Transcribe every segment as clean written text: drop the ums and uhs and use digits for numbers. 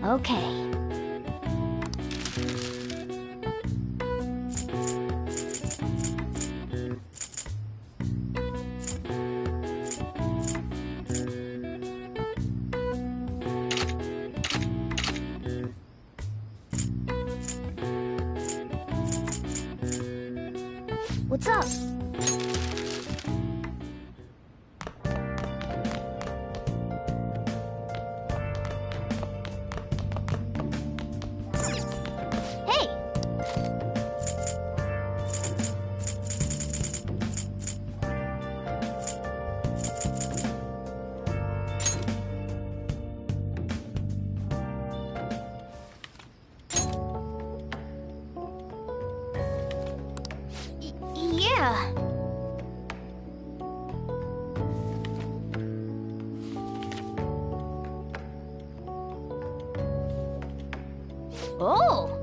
Okay. What's up? Hey! Yeah. Oh!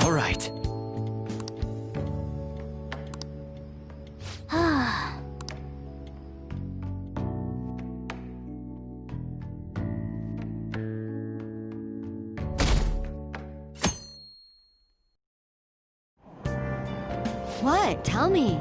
All right. What? Tell me.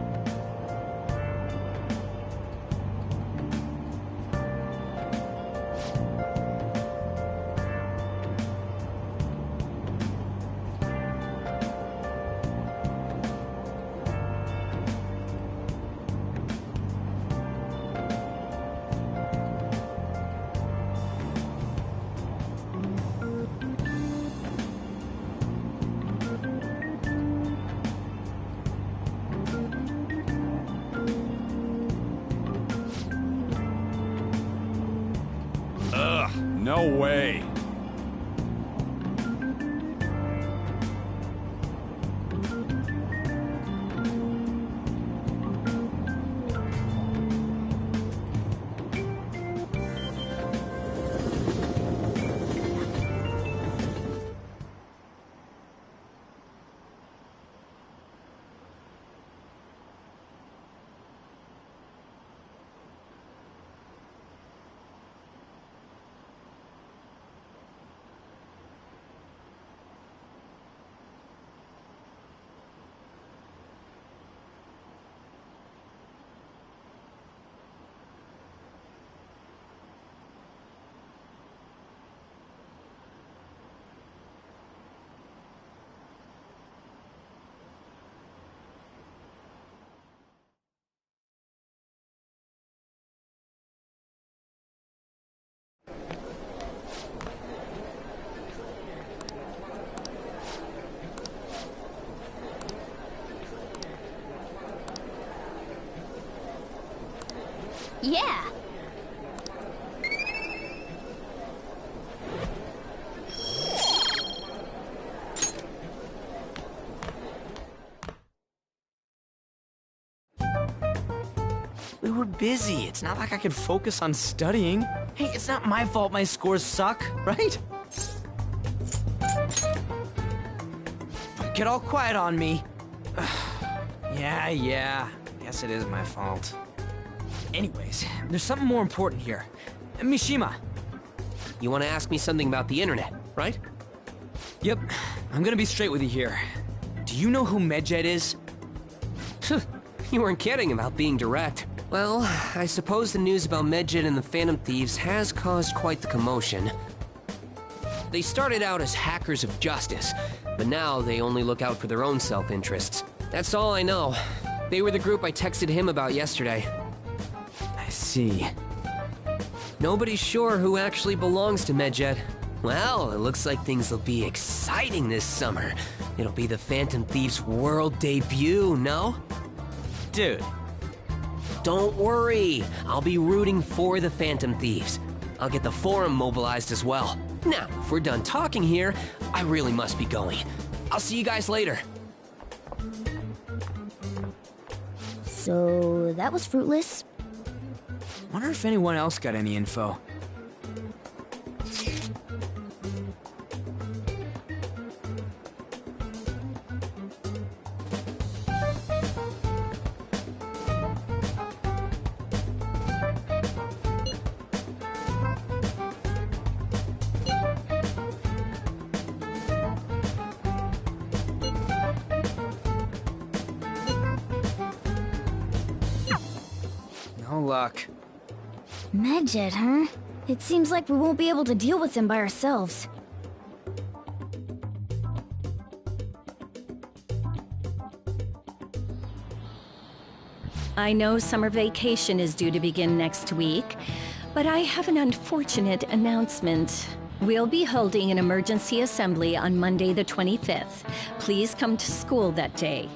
Ugh, no way. Yeah. We were busy. It's not like I could focus on studying. Hey, it's not my fault my scores suck, right? Don't get all quiet on me. Yeah. Guess it is my fault. Anyways, there's something more important here. Mishima. You want to ask me something about the internet, right? Yep, I'm gonna be straight with you here. Do you know who Medjed is? You weren't kidding about being direct. Well, I suppose the news about Medjed and the Phantom Thieves has caused quite the commotion. They started out as hackers of justice, but now they only look out for their own self-interests. That's all I know. They were the group I texted him about yesterday. I see. Nobody's sure who actually belongs to Medjed. Well, it looks like things will be exciting this summer. It'll be the Phantom Thieves' world debut, no? Dude. Don't worry, I'll be rooting for the Phantom Thieves. I'll get the forum mobilized as well. Now, if we're done talking here, I really must be going. I'll see you guys later. So that was fruitless. Wonder if anyone else got any info. No luck. Medjed, huh? It seems like we won't be able to deal with him by ourselves. I know summer vacation is due to begin next week, but I have an unfortunate announcement. We'll be holding an emergency assembly on Monday the 25th. Please come to school that day.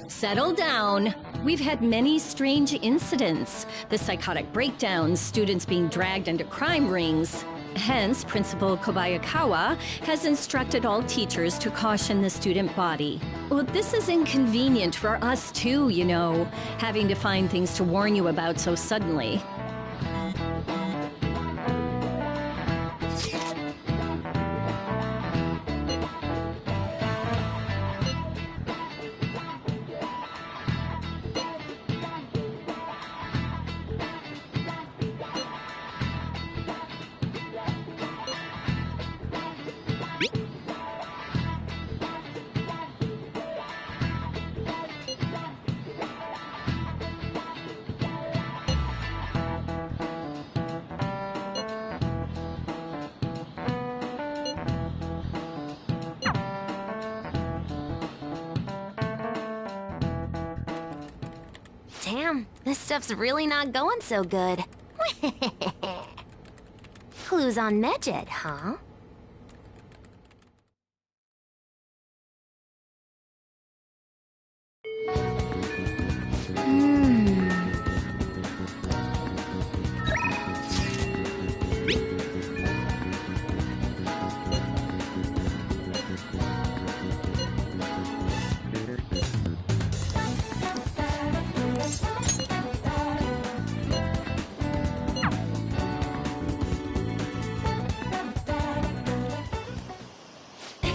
Settle down. We've had many strange incidents. The psychotic breakdowns, students being dragged into crime rings. Hence, Principal Kobayakawa has instructed all teachers to caution the student body. Well, this is inconvenient for us too, you know, having to find things to warn you about so suddenly. Damn, this stuff's really not going so good. Clues on Medjed, huh?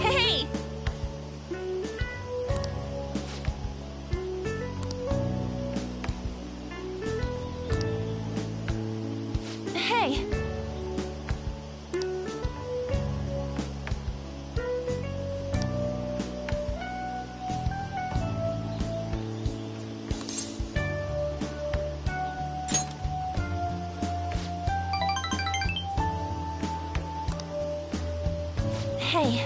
Hey! Hey! Hey.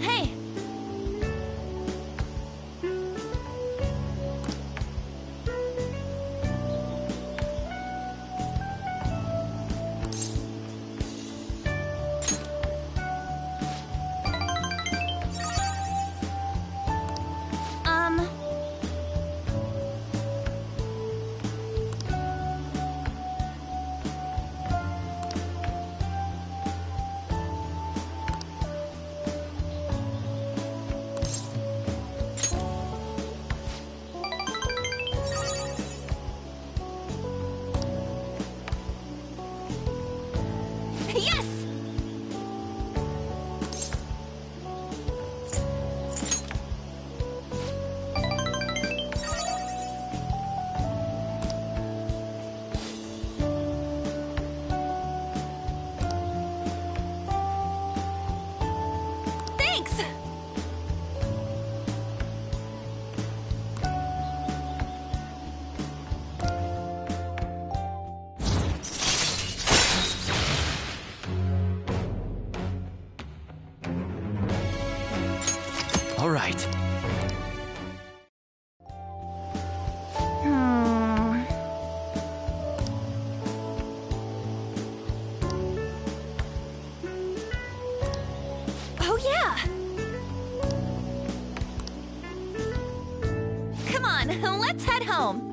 Hey! Yes! right. Hmm. Oh, yeah! Come on, let's head home.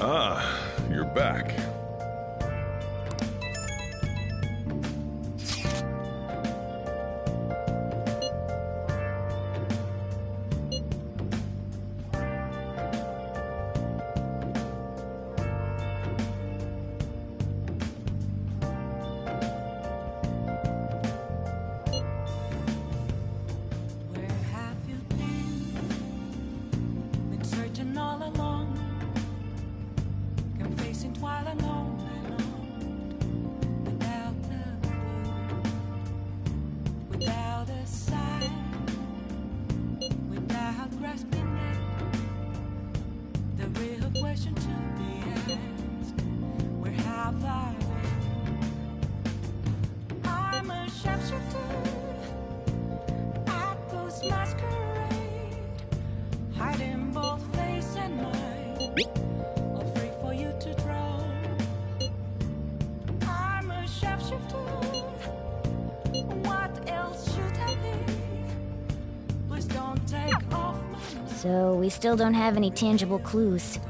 Ah, you're back. Where have you been? Been searching all along, confessing while alone and on, without the clue, without a sign, without grasping it. The real question to be asked: where have I been? I'm a sharpshooter. Masquerade, hiding both face and mind, all free for you to draw. I'm a sharpshooter. What else should I be? Please don't take off my mask. So, we still don't have any tangible clues.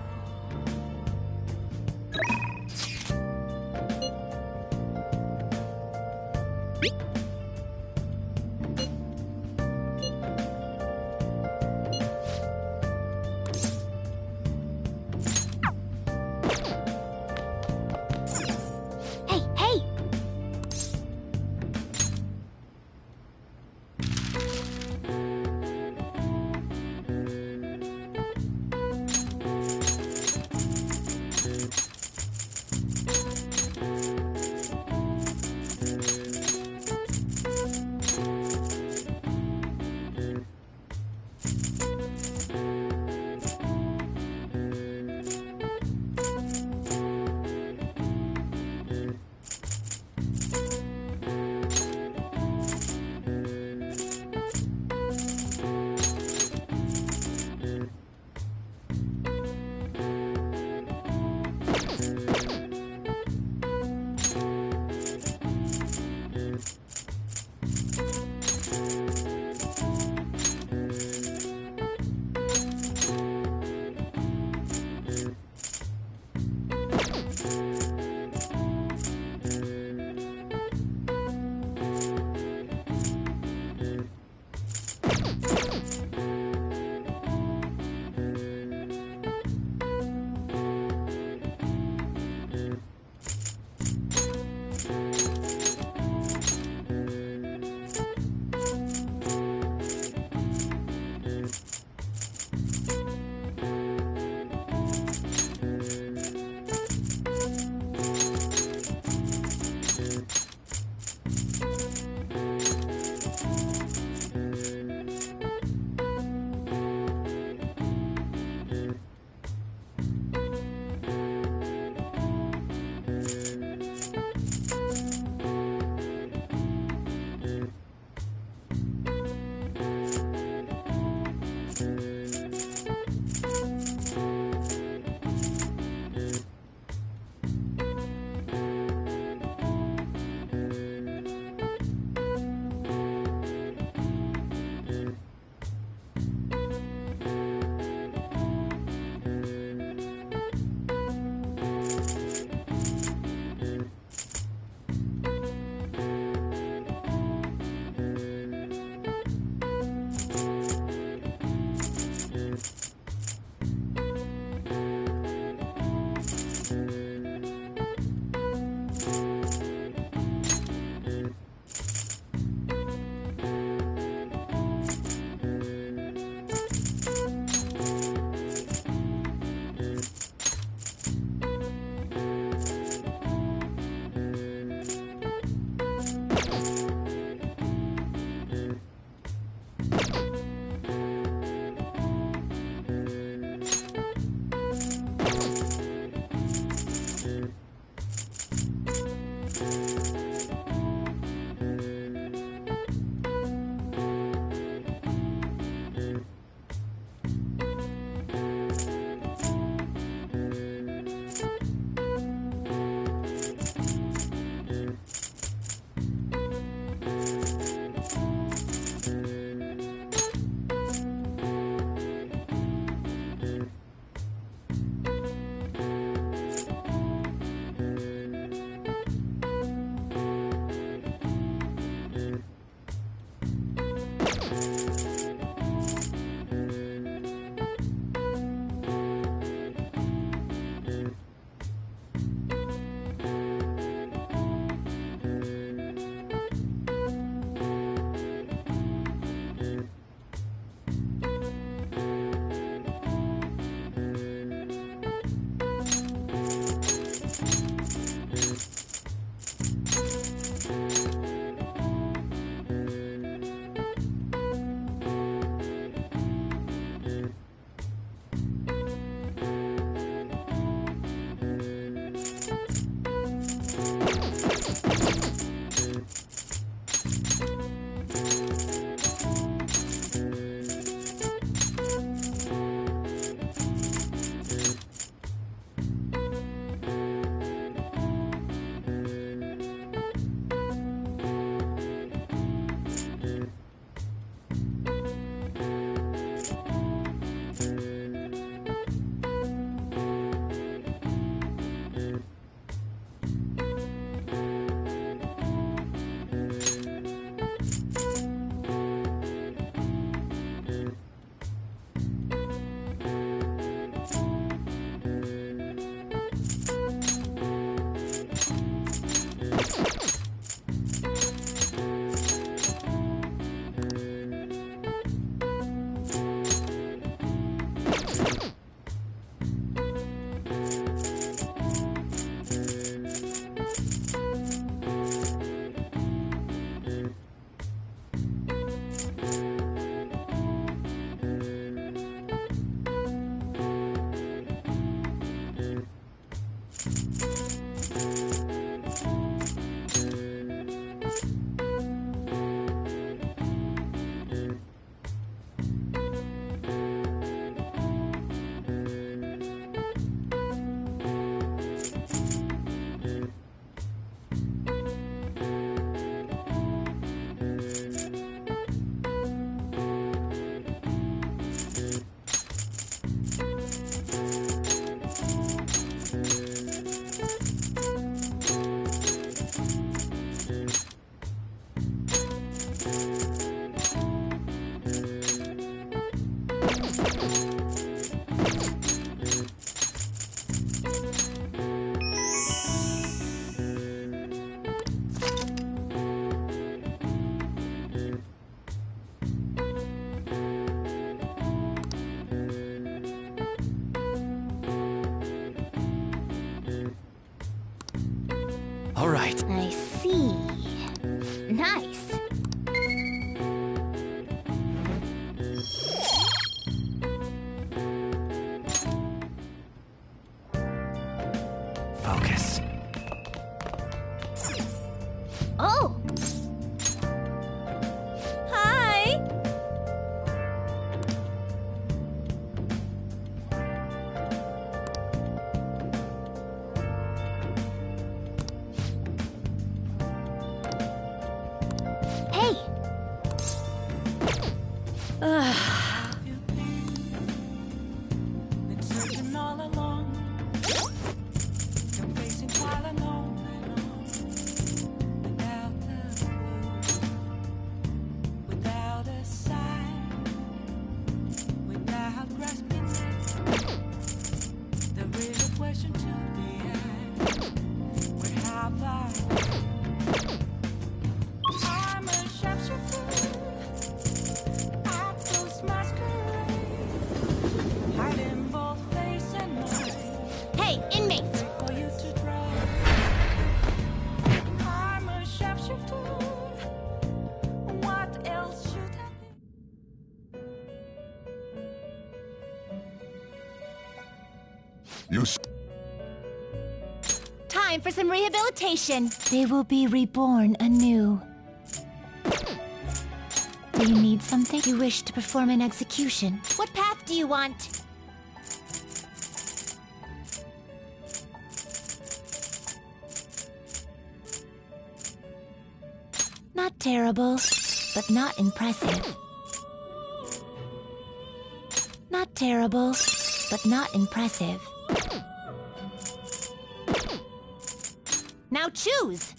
Hey, hey! Nice. Focus. Oh! Hi! Hey! Been searching all along, been facing while alone without a clue, without a sign, without grasping it. There is a question to be asked. Where have I? I'm a sharpshooter. I post masquerade, hiding both face and mind. Hey, inmates! For you to try. I'm a sharpshooter. What else should I be? You s- Time for some rehabilitation. They will be reborn anew. Do you need something? You wish to perform an execution? What path do you want? Not terrible, but not impressive. Not terrible, but not impressive. Now choose!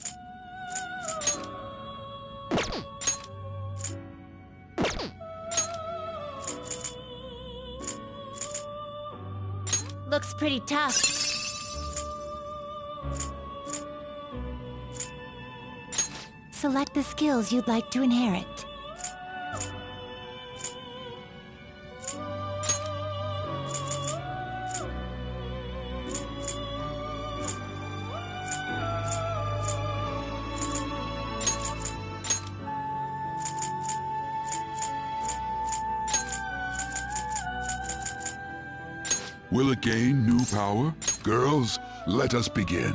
Looks pretty tough. Select the skills you'd like to inherit. will it gain new power? Girls, let us begin.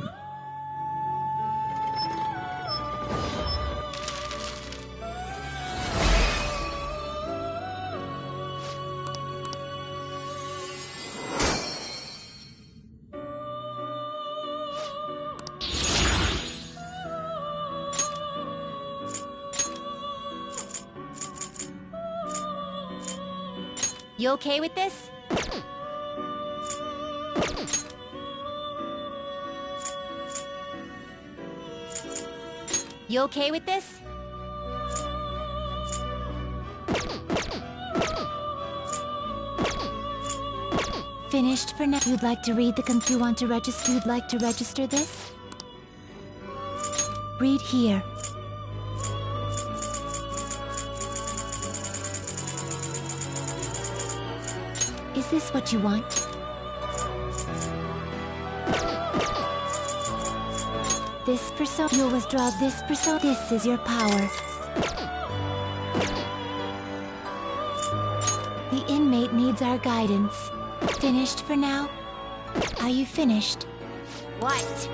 You okay with this? You okay with this? Finished for now. You'd like to read the you want to register? You'd like to register this? Read here. Is this what you want? This persona. You'll withdraw this persona. This is your power. The inmate needs our guidance. Finished for now? Are you finished? What?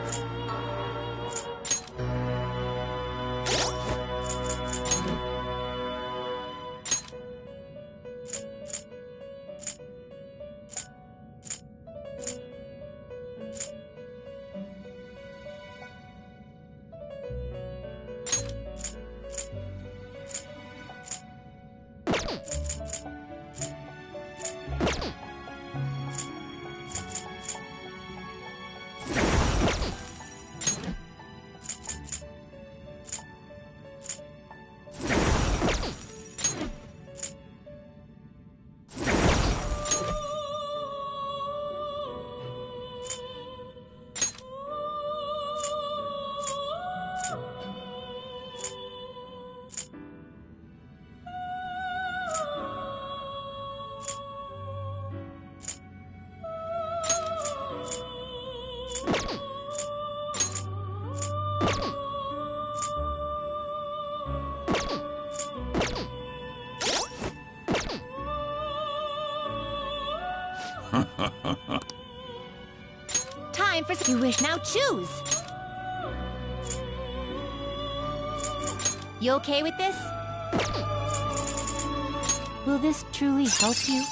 Time for you wish. Now choose. You okay with this? Will this truly help you?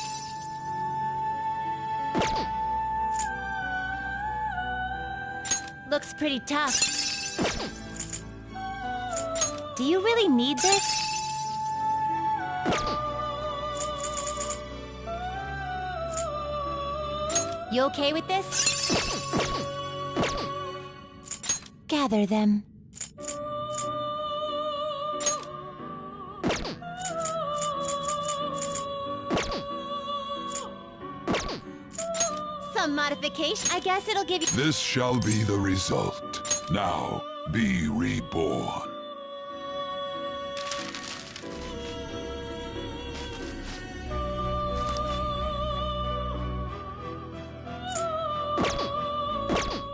Looks pretty tough. Do you really need this? You okay with this? Gather them. Some modification. I guess it'll give you. This shall be the result. Now, be reborn.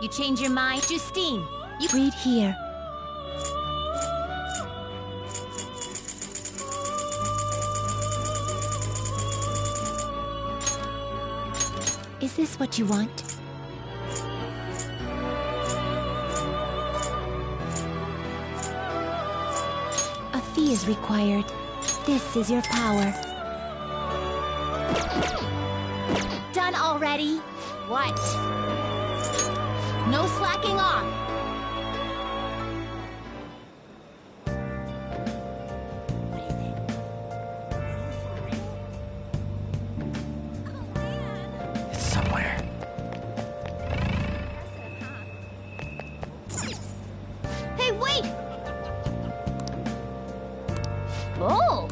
You change your mind, Justine. You read here. Is this what you want? A fee is required. This is your power. Done already? What? No slacking off. It's somewhere. Hey, wait! Oh!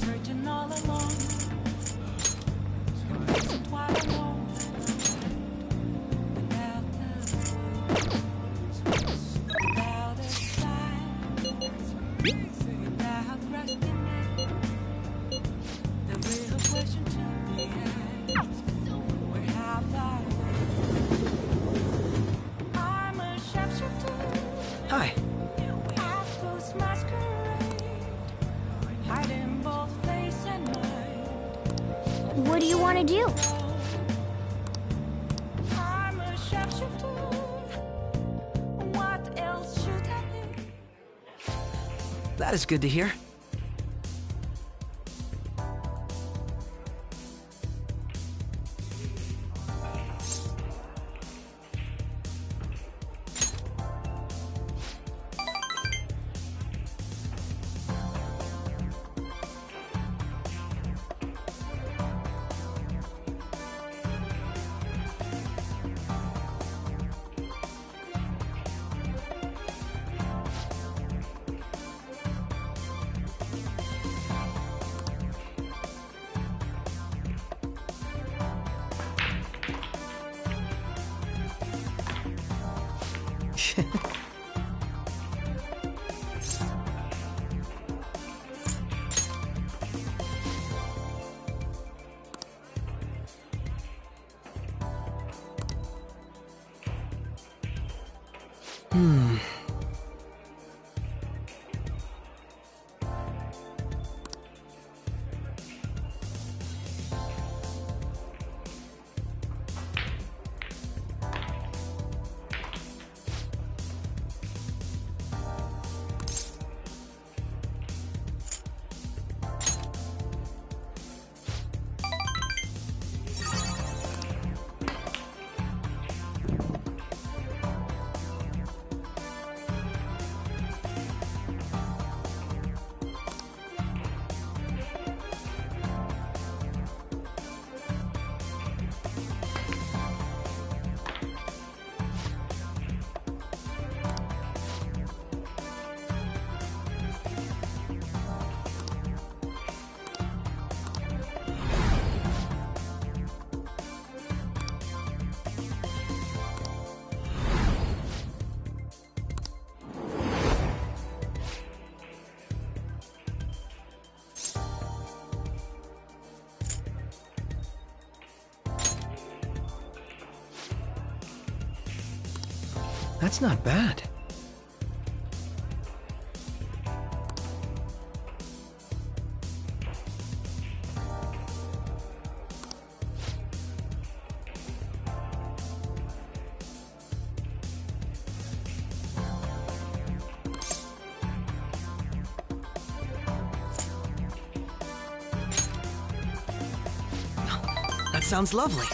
Searching all along. Facing twilight alone. Without a sign. Without resting it. The real question to be asked. Where have I? I'm a shapeshifter. Hi. After's masquerade. Hiding both face and mind. What do you want to do? I'm a shapeshifter. What else should I be? That is good to hear. That's not bad. That sounds lovely.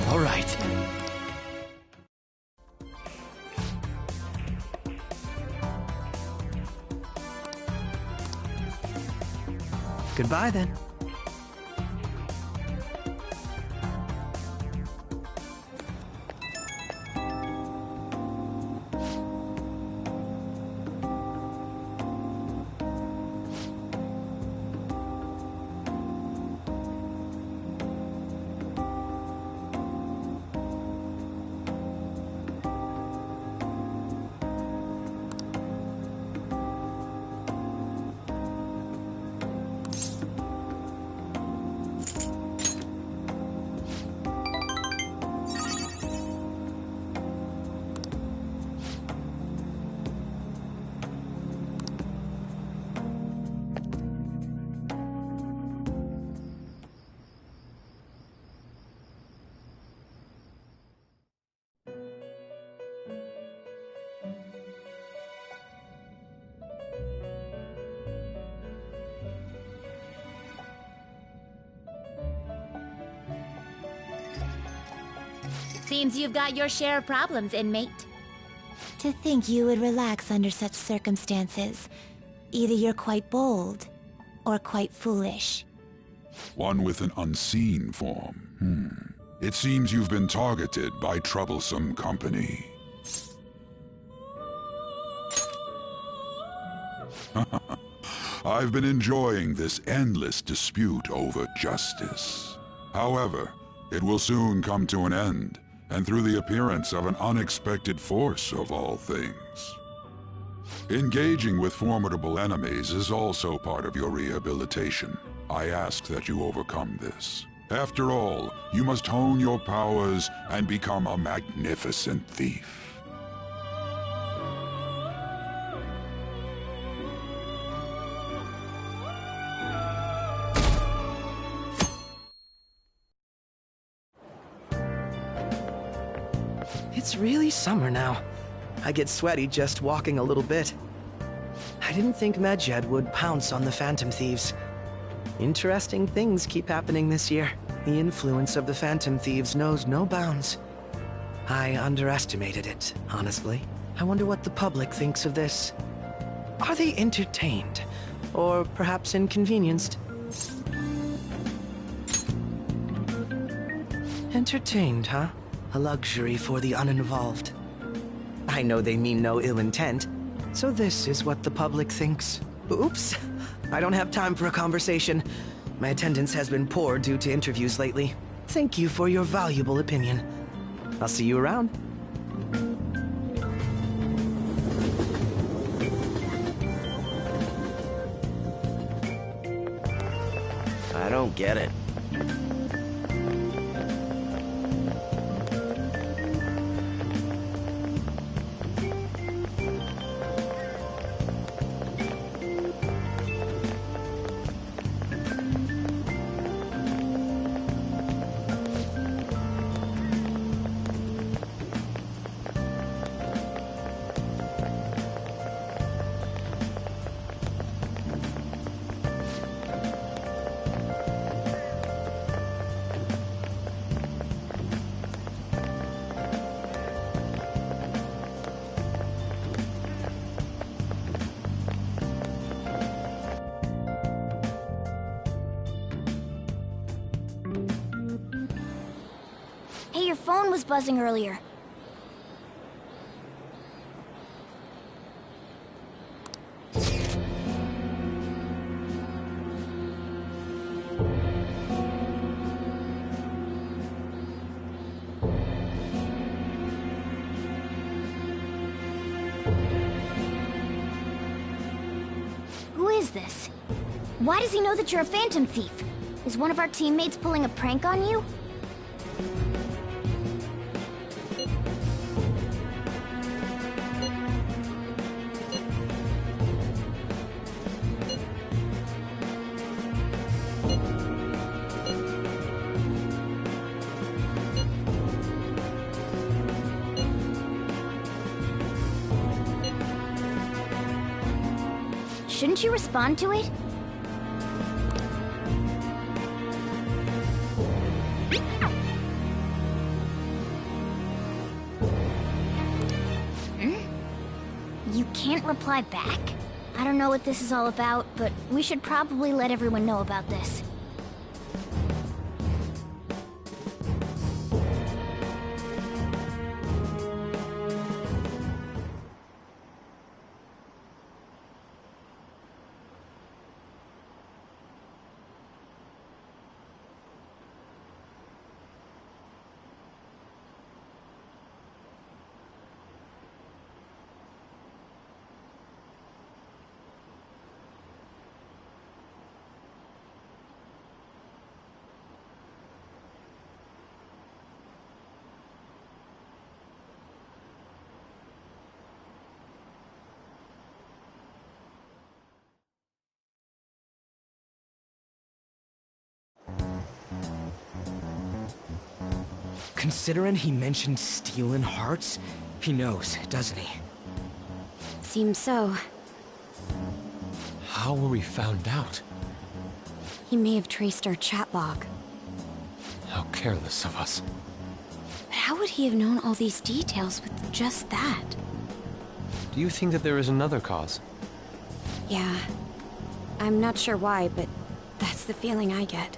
All right. Goodbye then. Seems you've got your share of problems, inmate. To think you would relax under such circumstances. Either you're quite bold, or quite foolish. One with an unseen form. It seems you've been targeted by troublesome company. I've been enjoying this endless dispute over justice. However, it will soon come to an end, and through the appearance of an unexpected force of all things. Engaging with formidable enemies is also part of your rehabilitation. I ask that you overcome this. After all, you must hone your powers and become a magnificent thief. It's really summer now. I get sweaty just walking a little bit. I didn't think Medjed would pounce on the Phantom Thieves. Interesting things keep happening this year. The influence of the Phantom Thieves knows no bounds. I underestimated it, honestly. I wonder what the public thinks of this. Are they entertained? Or perhaps inconvenienced? Entertained, huh? A luxury for the uninvolved. I know they mean no ill intent, so this is what the public thinks. Oops, I don't have time for a conversation. My attendance has been poor due to interviews lately. Thank you for your valuable opinion. I'll see you around. I don't get it. Hey, your phone was buzzing earlier. this? Why does he know that you're a Phantom Thief? Is one of our teammates pulling a prank on you? Shouldn't you respond to it? You can't reply back? I don't know what this is all about, but we should probably let everyone know about this. Considering he mentioned stealing hearts, he knows, doesn't he? Seems so. How were we found out? He may have traced our chat log. How careless of us. But how would he have known all these details with just that? Do you think that there is another cause? Yeah. I'm not sure why, but that's the feeling I get.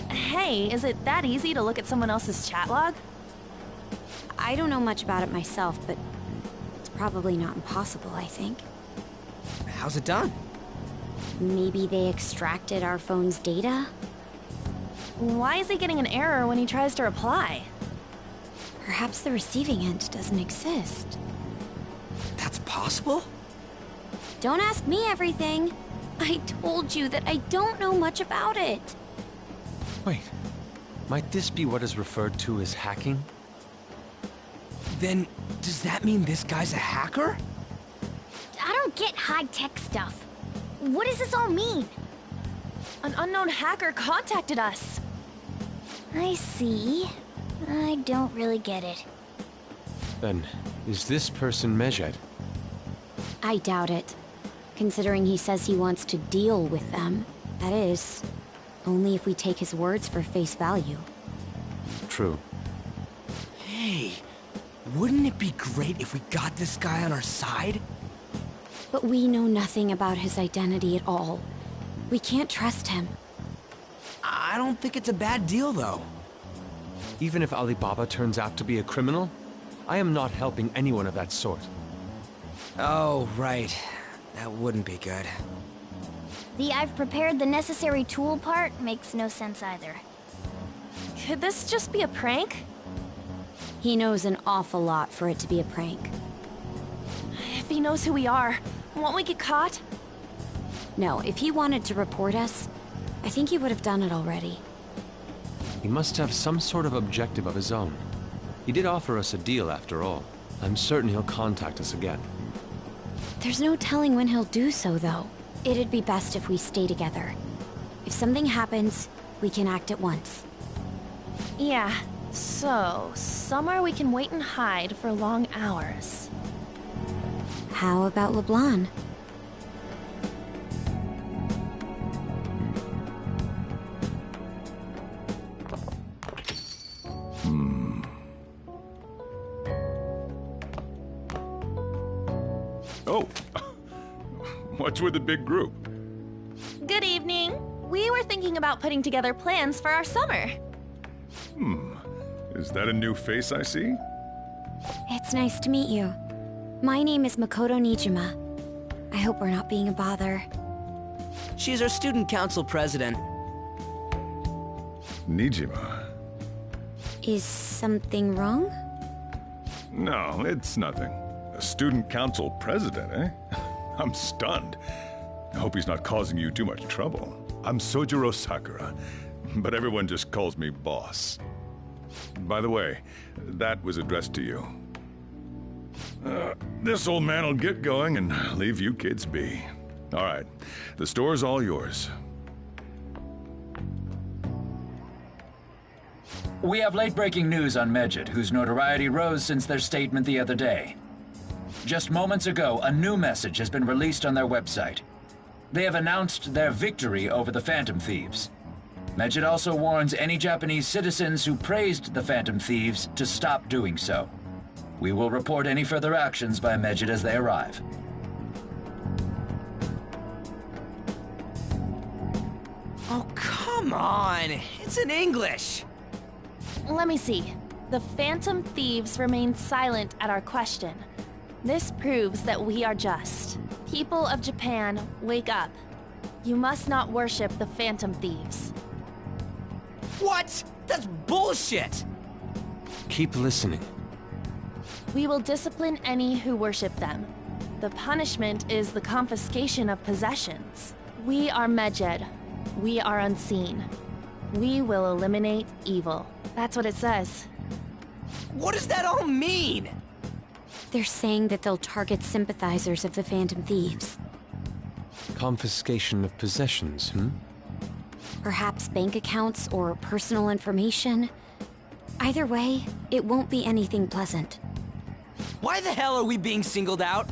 Hey, is it that easy to look at someone else's chat log? I don't know much about it myself, but it's probably not impossible, I think. How's it done? Maybe they extracted our phone's data? Why is he getting an error when he tries to reply? Perhaps the receiving end doesn't exist. That's possible? Don't ask me everything. I told you that I don't know much about it. Wait, might this be what is referred to as hacking? Then, does that mean this guy's a hacker? I don't get high-tech stuff. What does this all mean? An unknown hacker contacted us. I see. I don't really get it. Then, is this person Medjed? I doubt it. Considering he says he wants to deal with them. That is, only if we take his words for face value. True. Hey, wouldn't it be great if we got this guy on our side? But we know nothing about his identity at all. We can't trust him. I don't think it's a bad deal, though. Even if Alibaba turns out to be a criminal, I am not helping anyone of that sort. Oh, right. That wouldn't be good. The "I've prepared the necessary tool" part makes no sense either. Could this just be a prank? He knows an awful lot for it to be a prank. If he knows who we are, won't we get caught? No, if he wanted to report us, I think he would have done it already. He must have some sort of objective of his own. He did offer us a deal after all. I'm certain he'll contact us again. There's no telling when he'll do so, though. It'd be best if we stay together. If something happens, we can act at once. Yeah, so somewhere we can wait and hide for long hours. How about LeBlanc? Oh, what's with the big group? Good evening. We were thinking about putting together plans for our summer. Is that a new face I see? It's nice to meet you. My name is Makoto Nijima. I hope we're not being a bother. She's our student council president. Nijima? Is something wrong? No, it's nothing. A student council president, eh? I'm stunned. Hope he's not causing you too much trouble. I'm Sojiro Sakura, but everyone just calls me boss. By the way, that was addressed to you. This old man will get going and leave you kids be. All right, the store's all yours. We have late-breaking news on Medjed, whose notoriety rose since their statement the other day. Just moments ago, a new message has been released on their website. They have announced their victory over the Phantom Thieves. Medjed also warns any Japanese citizens who praised the Phantom Thieves to stop doing so. We will report any further actions by Medjed as they arrive. Oh, come on! It's in English! Let me see. The Phantom Thieves remain silent at our question. This proves that we are just. People of Japan, wake up. You must not worship the Phantom Thieves. What? That's bullshit! Keep listening. We will discipline any who worship them. The punishment is the confiscation of possessions. We are Medjed. We are unseen. We will eliminate evil. That's what it says. What does that all mean? They're saying that they'll target sympathizers of the Phantom Thieves. Confiscation of possessions, Perhaps bank accounts or personal information. Either way, it won't be anything pleasant. Why the hell are we being singled out?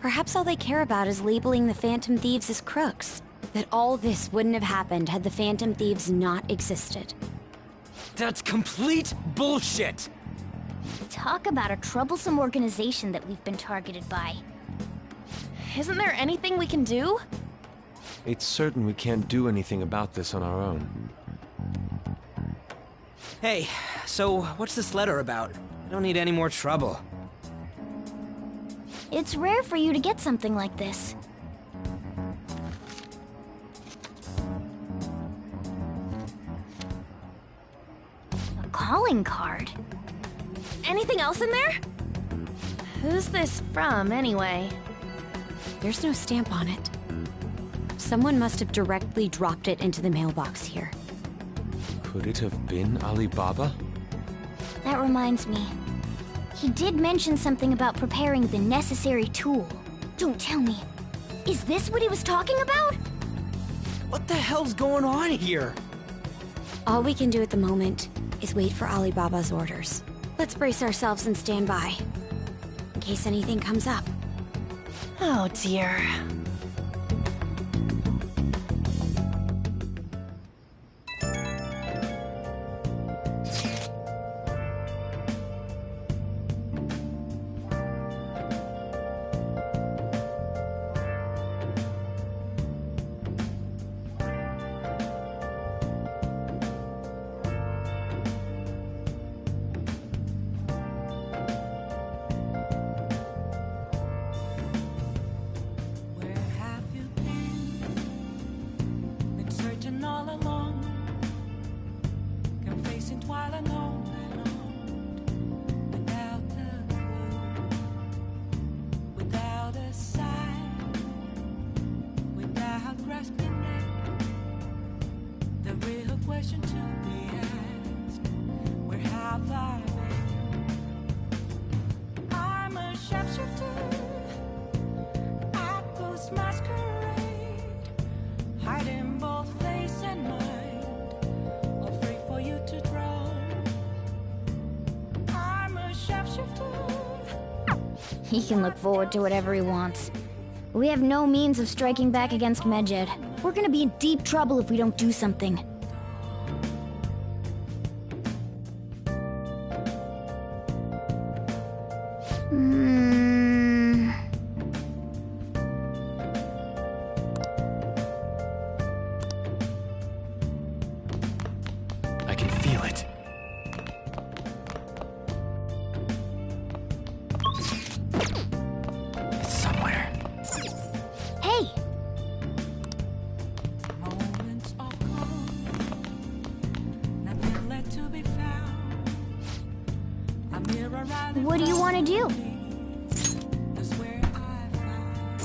Perhaps all they care about is labeling the Phantom Thieves as crooks. That all this wouldn't have happened had the Phantom Thieves not existed. That's complete bullshit! Talk about a troublesome organization that we've been targeted by. Isn't there anything we can do? It's certain we can't do anything about this on our own. Hey, so what's this letter about? I don't need any more trouble. It's rare for you to get something like this. A calling card? Anything else in there? Who's this from, anyway? There's no stamp on it. Someone must have directly dropped it into the mailbox here. Could it have been Alibaba? That reminds me. He did mention something about preparing the necessary tool. Don't tell me. Is this what he was talking about? What the hell's going on here? All we can do at the moment is wait for Alibaba's orders. Let's brace ourselves and stand by, in case anything comes up. Oh dear. He can look forward to whatever he wants. We have no means of striking back against Medjed. We're gonna be in deep trouble if we don't do something. I can feel it. It's somewhere. Hey! Moments of calm, nothing left to be found. A mirror right in What do you want to do? front of me is where I found.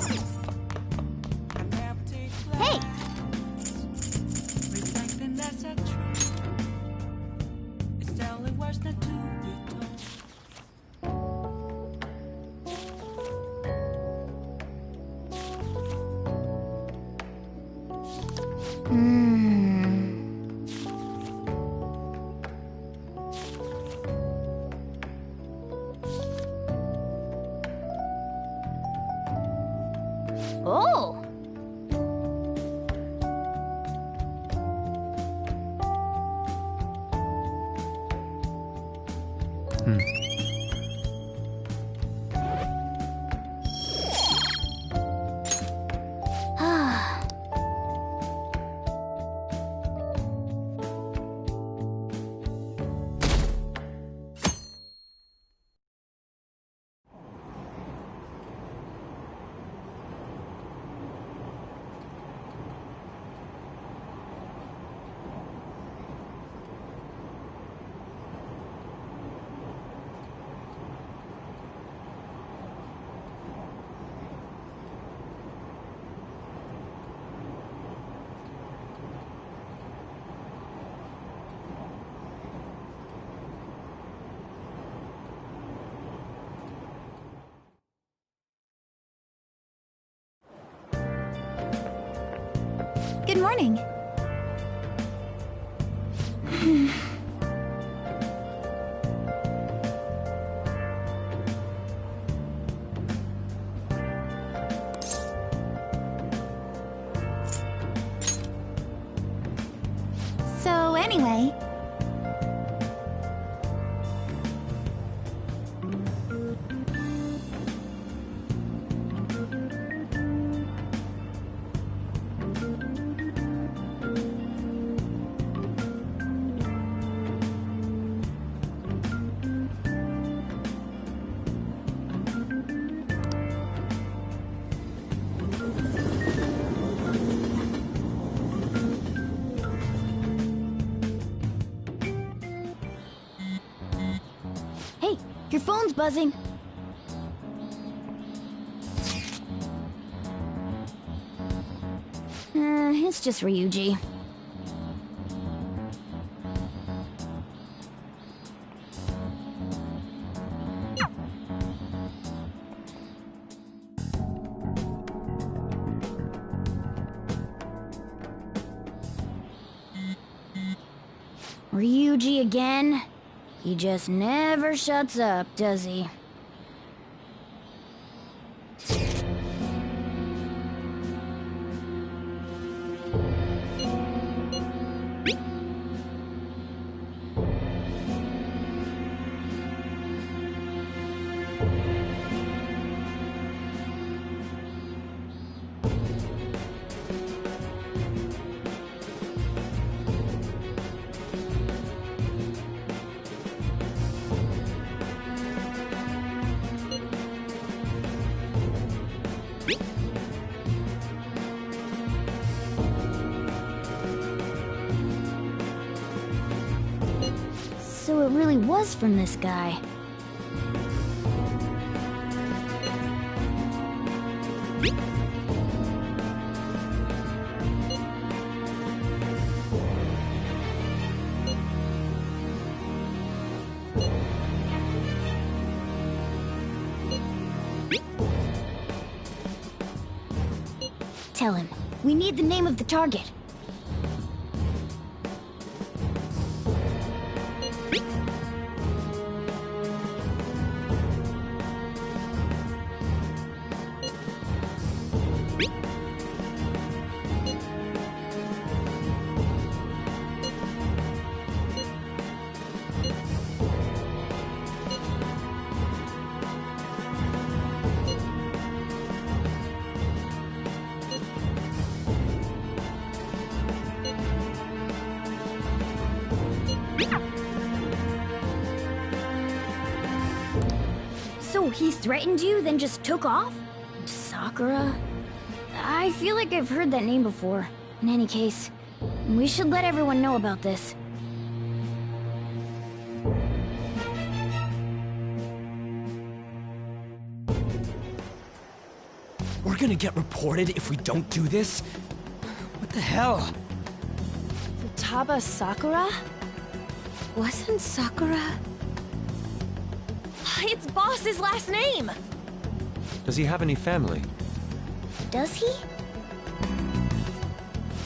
Good morning. So anyway... Hey, your phone's buzzing. It's just Ryuji. Ryuji again? He just never shuts up, does he? So it really was from this guy. Tell him. We need the name of the target. So he threatened you, then just took off? Sakura? I feel like I've heard that name before. In any case, we should let everyone know about this. We're gonna get reported if we don't do this? What the hell? Futaba Sakura? Wasn't Sakura? It's Boss's last name! Does he have any family? Does he?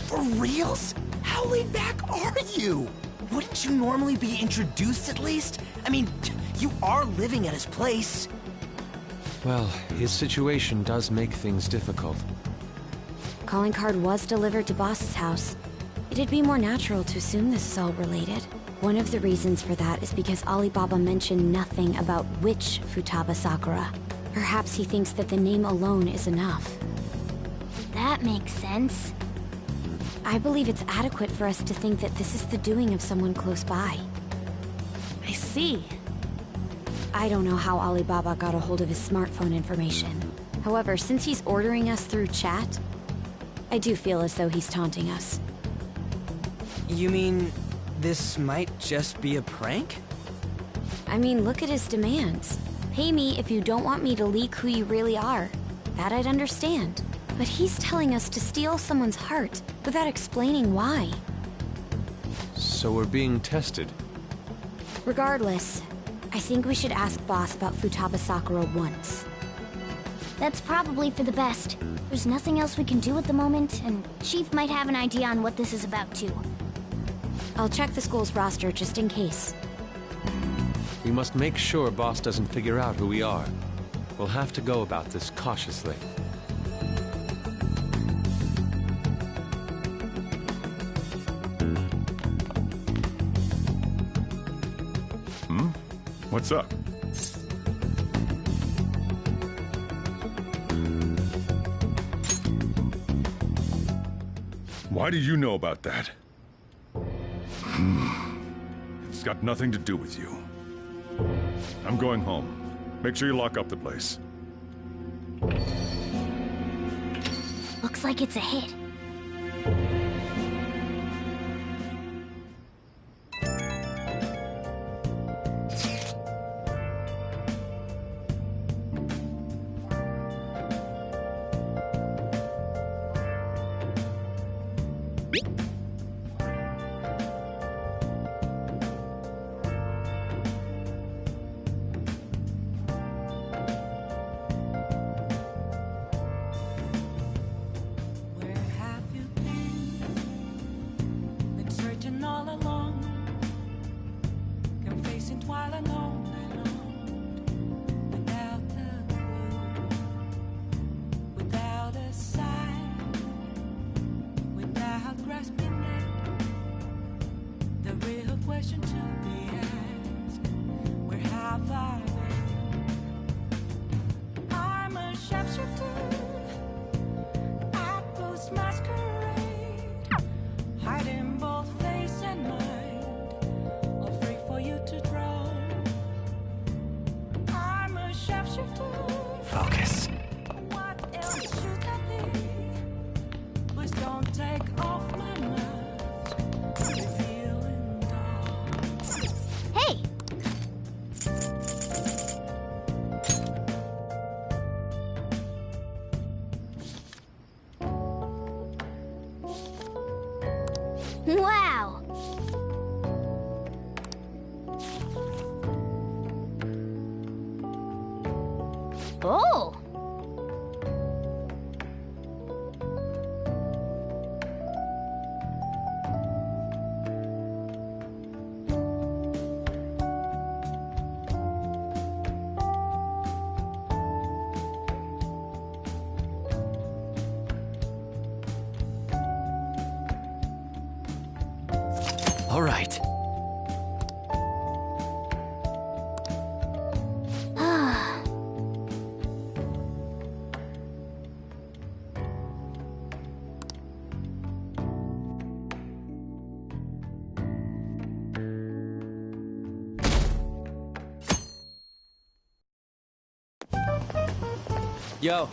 For reals? How laid back are you? Wouldn't you normally be introduced at least? I mean, you are living at his place. Well, his situation does make things difficult. Calling card was delivered to Boss's house. It It'd be more natural to assume this is all related. One of the reasons for that is because Alibaba mentioned nothing about which Futaba Sakura. Perhaps he thinks that the name alone is enough. That makes sense. I believe it's adequate for us to think that this is the doing of someone close by. I see. I don't know how Alibaba got a hold of his smartphone information. However, since he's ordering us through chat, I do feel as though he's taunting us. You mean this might just be a prank? I mean, look at his demands. Pay me if you don't want me to leak who you really are. That I'd understand. But he's telling us to steal someone's heart without explaining why. So we're being tested. Regardless, I think we should ask Boss about Futaba Sakura once. That's probably for the best. There's nothing else we can do at the moment, and Chief might have an idea on what this is about too. I'll check the school's roster just in case. We must make sure Boss doesn't figure out who we are. We'll have to go about this cautiously. What's up? Why do you know about that? It's got nothing to do with you. I'm going home. Make sure you lock up the place. Looks like it's a hit. Focus. Hey! Wow! Oh! All right. Yo.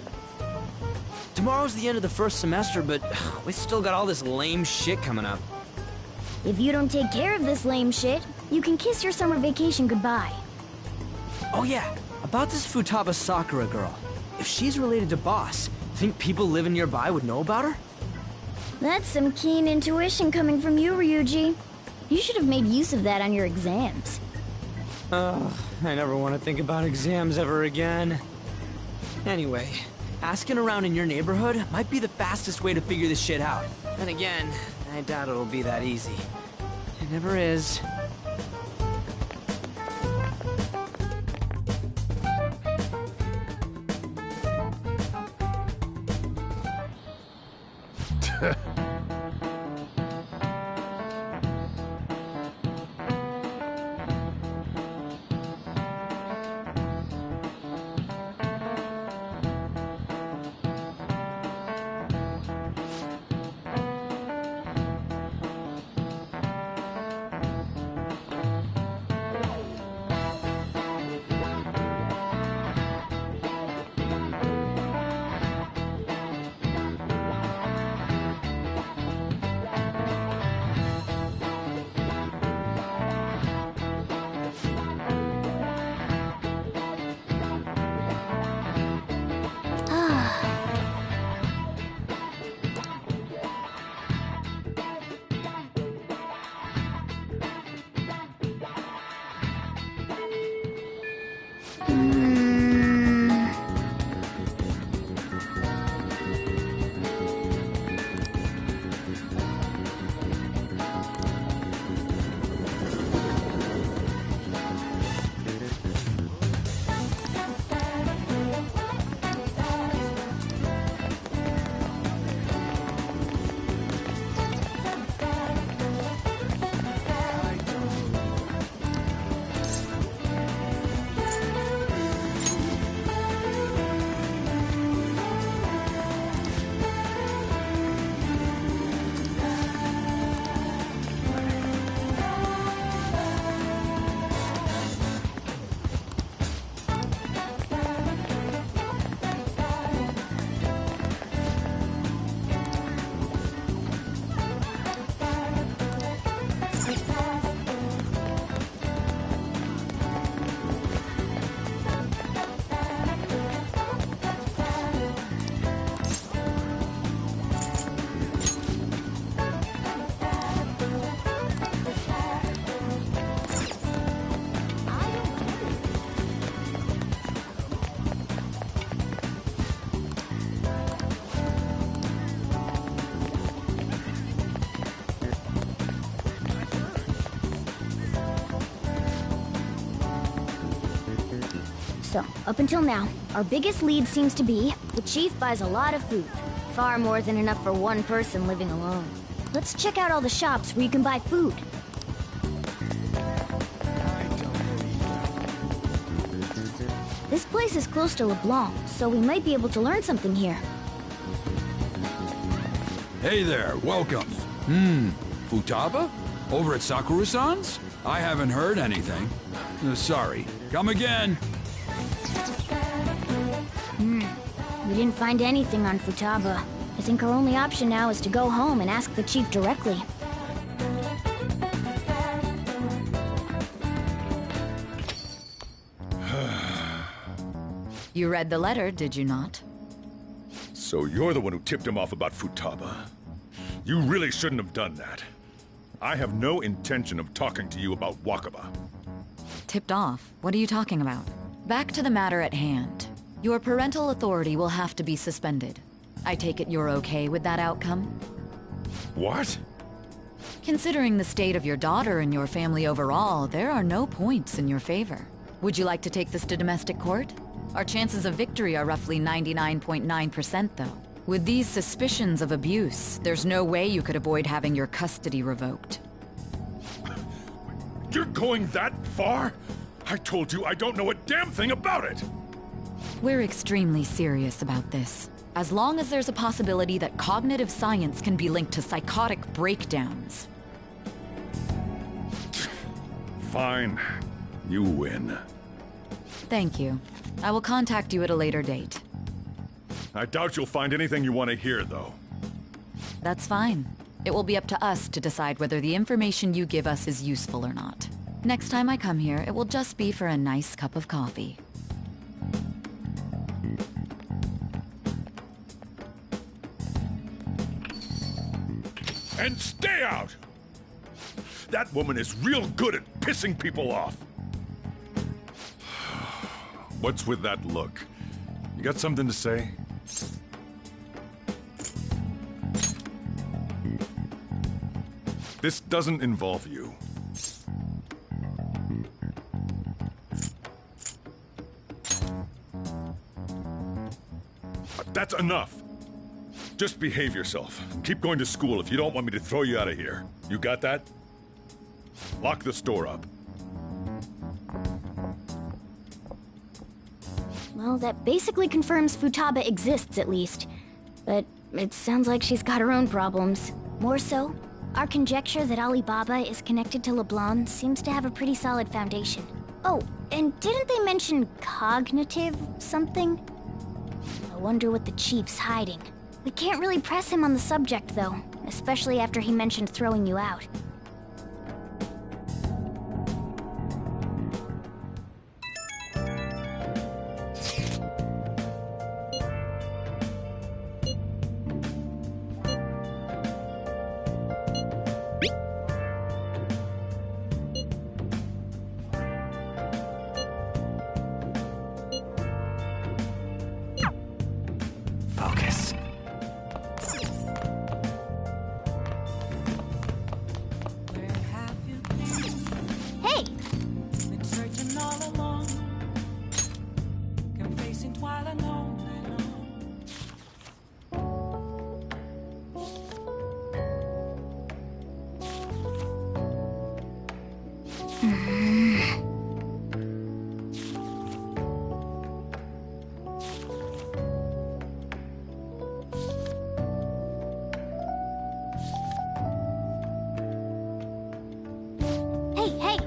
Tomorrow's the end of the first semester, but we still got all this lame shit coming up. If you don't take care of this lame shit, you can kiss your summer vacation goodbye. Oh yeah, about this Futaba Sakura girl. If she's related to Boss, think people living nearby would know about her? That's some keen intuition coming from you, Ryuji. You should have made use of that on your exams. I never want to think about exams ever again. Anyway, asking around in your neighborhood might be the fastest way to figure this shit out. Then again, I doubt it'll be that easy. It never is. So, up until now, our biggest lead seems to be the chief buys a lot of food. Far more than enough for one person living alone. Let's check out all the shops where you can buy food. This place is close to LeBlanc, so we might be able to learn something here. Hey there, welcome. Futaba? Over at Sakura-san's? I haven't heard anything. Sorry. Come again. We didn't find anything on Futaba. I think our only option now is to go home and ask the chief directly. You read the letter, did you not? So you're the one who tipped him off about Futaba. You really shouldn't have done that. I have no intention of talking to you about Wakaba. Tipped off? What are you talking about? Back to the matter at hand. Your parental authority will have to be suspended. I take it you're okay with that outcome? What? Considering the state of your daughter and your family overall, there are no points in your favor. Would you like to take this to domestic court? Our chances of victory are roughly 99.9%, though. With these suspicions of abuse, there's no way you could avoid having your custody revoked. You're going that far? I told you I don't know a damn thing about it! We're extremely serious about this. As long as there's a possibility that cognitive science can be linked to psychotic breakdowns. Fine. You win. Thank you. I will contact you at a later date. I doubt you'll find anything you want to hear, though. That's fine. It will be up to us to decide whether the information you give us is useful or not. Next time I come here, it will just be for a nice cup of coffee. And stay out! That woman is real good at pissing people off. What's with that look? You got something to say? This doesn't involve you. That's enough. Just behave yourself. Keep going to school if you don't want me to throw you out of here. You got that? Lock the store up. Well, that basically confirms Futaba exists, at least. But it sounds like she's got her own problems. More so, our conjecture that Alibaba is connected to LeBlanc seems to have a pretty solid foundation. Oh, and didn't they mention cognitive something? I wonder what the chief's hiding. We can't really press him on the subject, though, especially after he mentioned throwing you out. Focus. Hey! Been searching all along, confessing twilight lonely long. Hey, hey!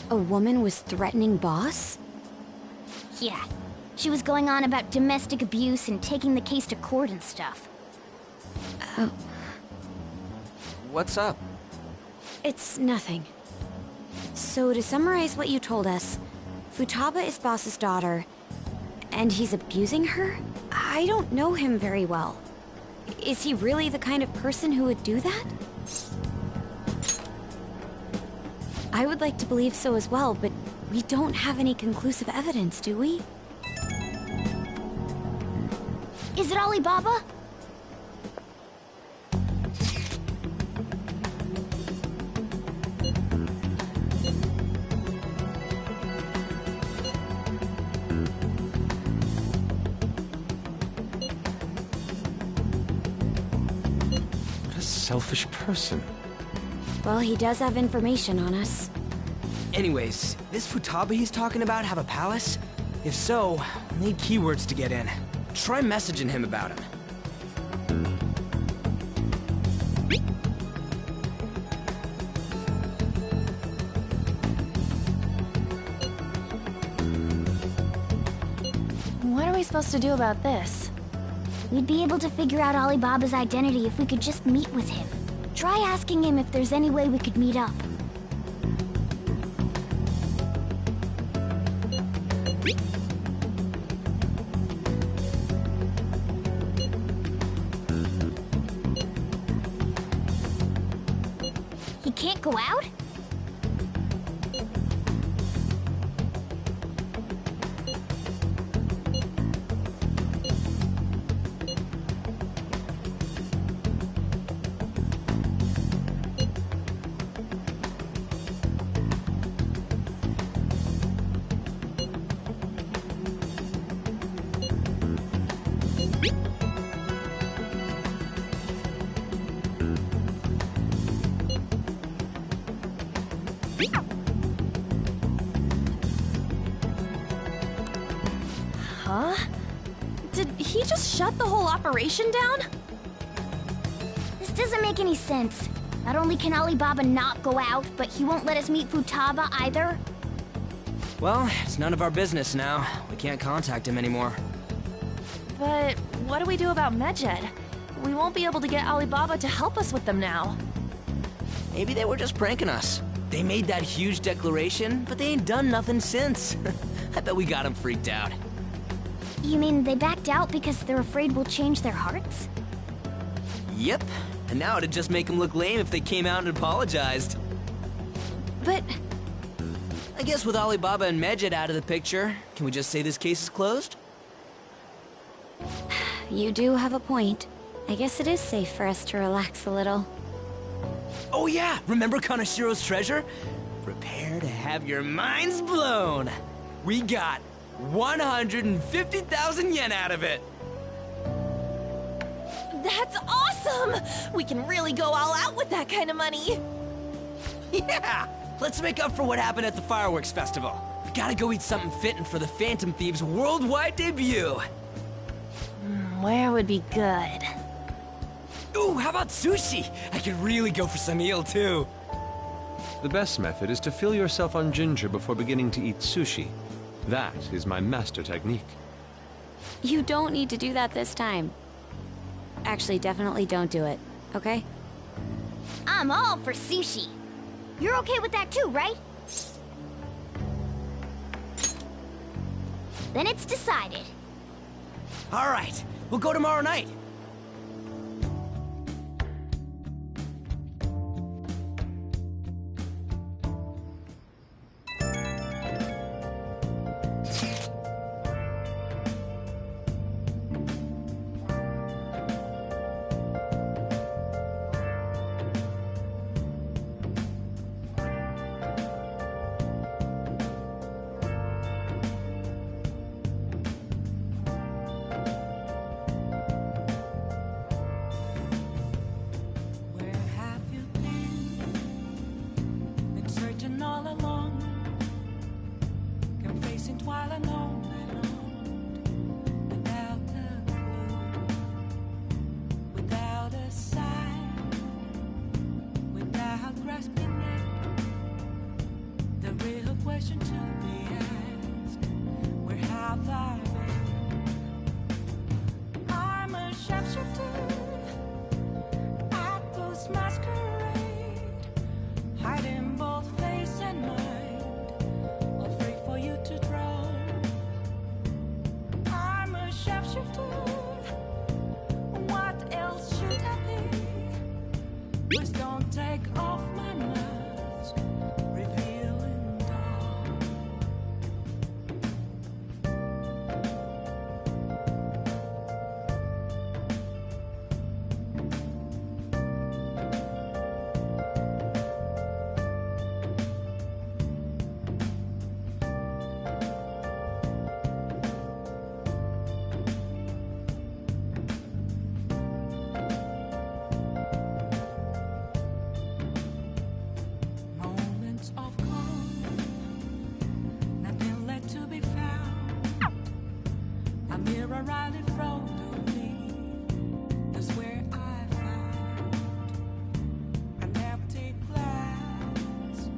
A woman was threatening Boss? Yeah. She was going on about domestic abuse and taking the case to court and stuff. Oh, What's up? it's nothing. So to summarize what you told us, Futaba is Boss's daughter, And he's abusing her? I don't know him very well. Is he really the kind of person who would do that? I would like to believe so as well, but we don't have any conclusive evidence, do we? Is it Alibaba? What a selfish person. Well, he does have information on us. Anyways, this Futaba he's talking about have a palace? If so, we'll need keywords to get in. Try messaging him about him. What are we supposed to do about this? We'd be able to figure out Alibaba's identity if we could just meet with him. Try asking him if there's any way we could meet up. He can't go out? Huh? Did he just shut the whole operation down? This doesn't make any sense. Not only can Alibaba not go out, but he won't let us meet Futaba either. Well, it's none of our business now. We can't contact him anymore. But what do we do about Medjed? We won't be able to get Alibaba to help us with them now. Maybe they were just pranking us. They made that huge declaration, but they ain't done nothing since. I bet we got them freaked out. You mean they backed out because they're afraid we'll change their hearts? Yep. And now it'd just make them look lame if they came out and apologized. But I guess with Alibaba and Medjed out of the picture, can we just say this case is closed? You do have a point. I guess it is safe for us to relax a little. Oh yeah, remember Kanashiro's treasure? Prepare to have your minds blown. We got 150,000 yen out of it. that's awesome! We can really go all out with that kind of money. Yeah! Let's make up for what happened at the fireworks festival. We gotta go eat something fitting for the Phantom Thieves' worldwide debut. Where would be good? Ooh, how about sushi? I could really go for some eel, too. The best method is to fill yourself on ginger before beginning to eat sushi. That is my master technique. You don't need to do that this time. Actually, definitely don't do it, okay? I'm all for sushi. You're okay with that too, right? Then it's decided. All right, we'll go tomorrow night. Please don't take off my mask, revealing dawn. Moments of calm, nothing left to be found. A mirror right in front of me, that's where I found an empty glass.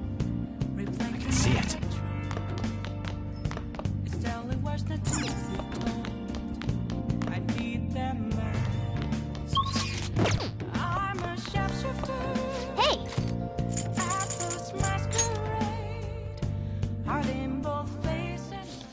I can see it. It's telling words that need to be told. I need them masks. I'm a shapeshifter. Hey! At this masquerade, heart in both faces.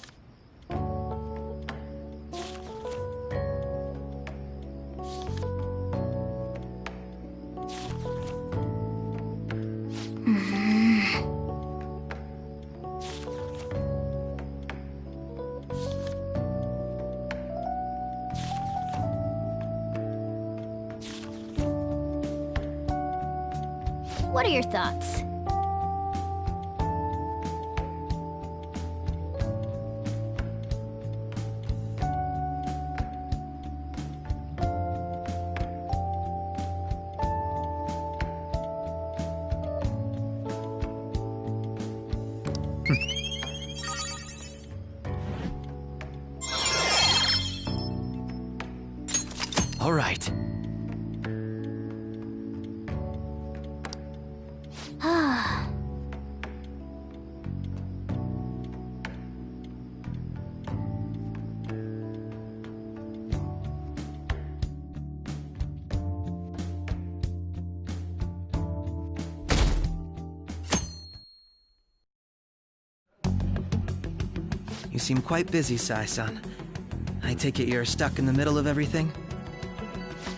What are your thoughts? All right. You seem quite busy, Sai-san. I take it you're stuck in the middle of everything?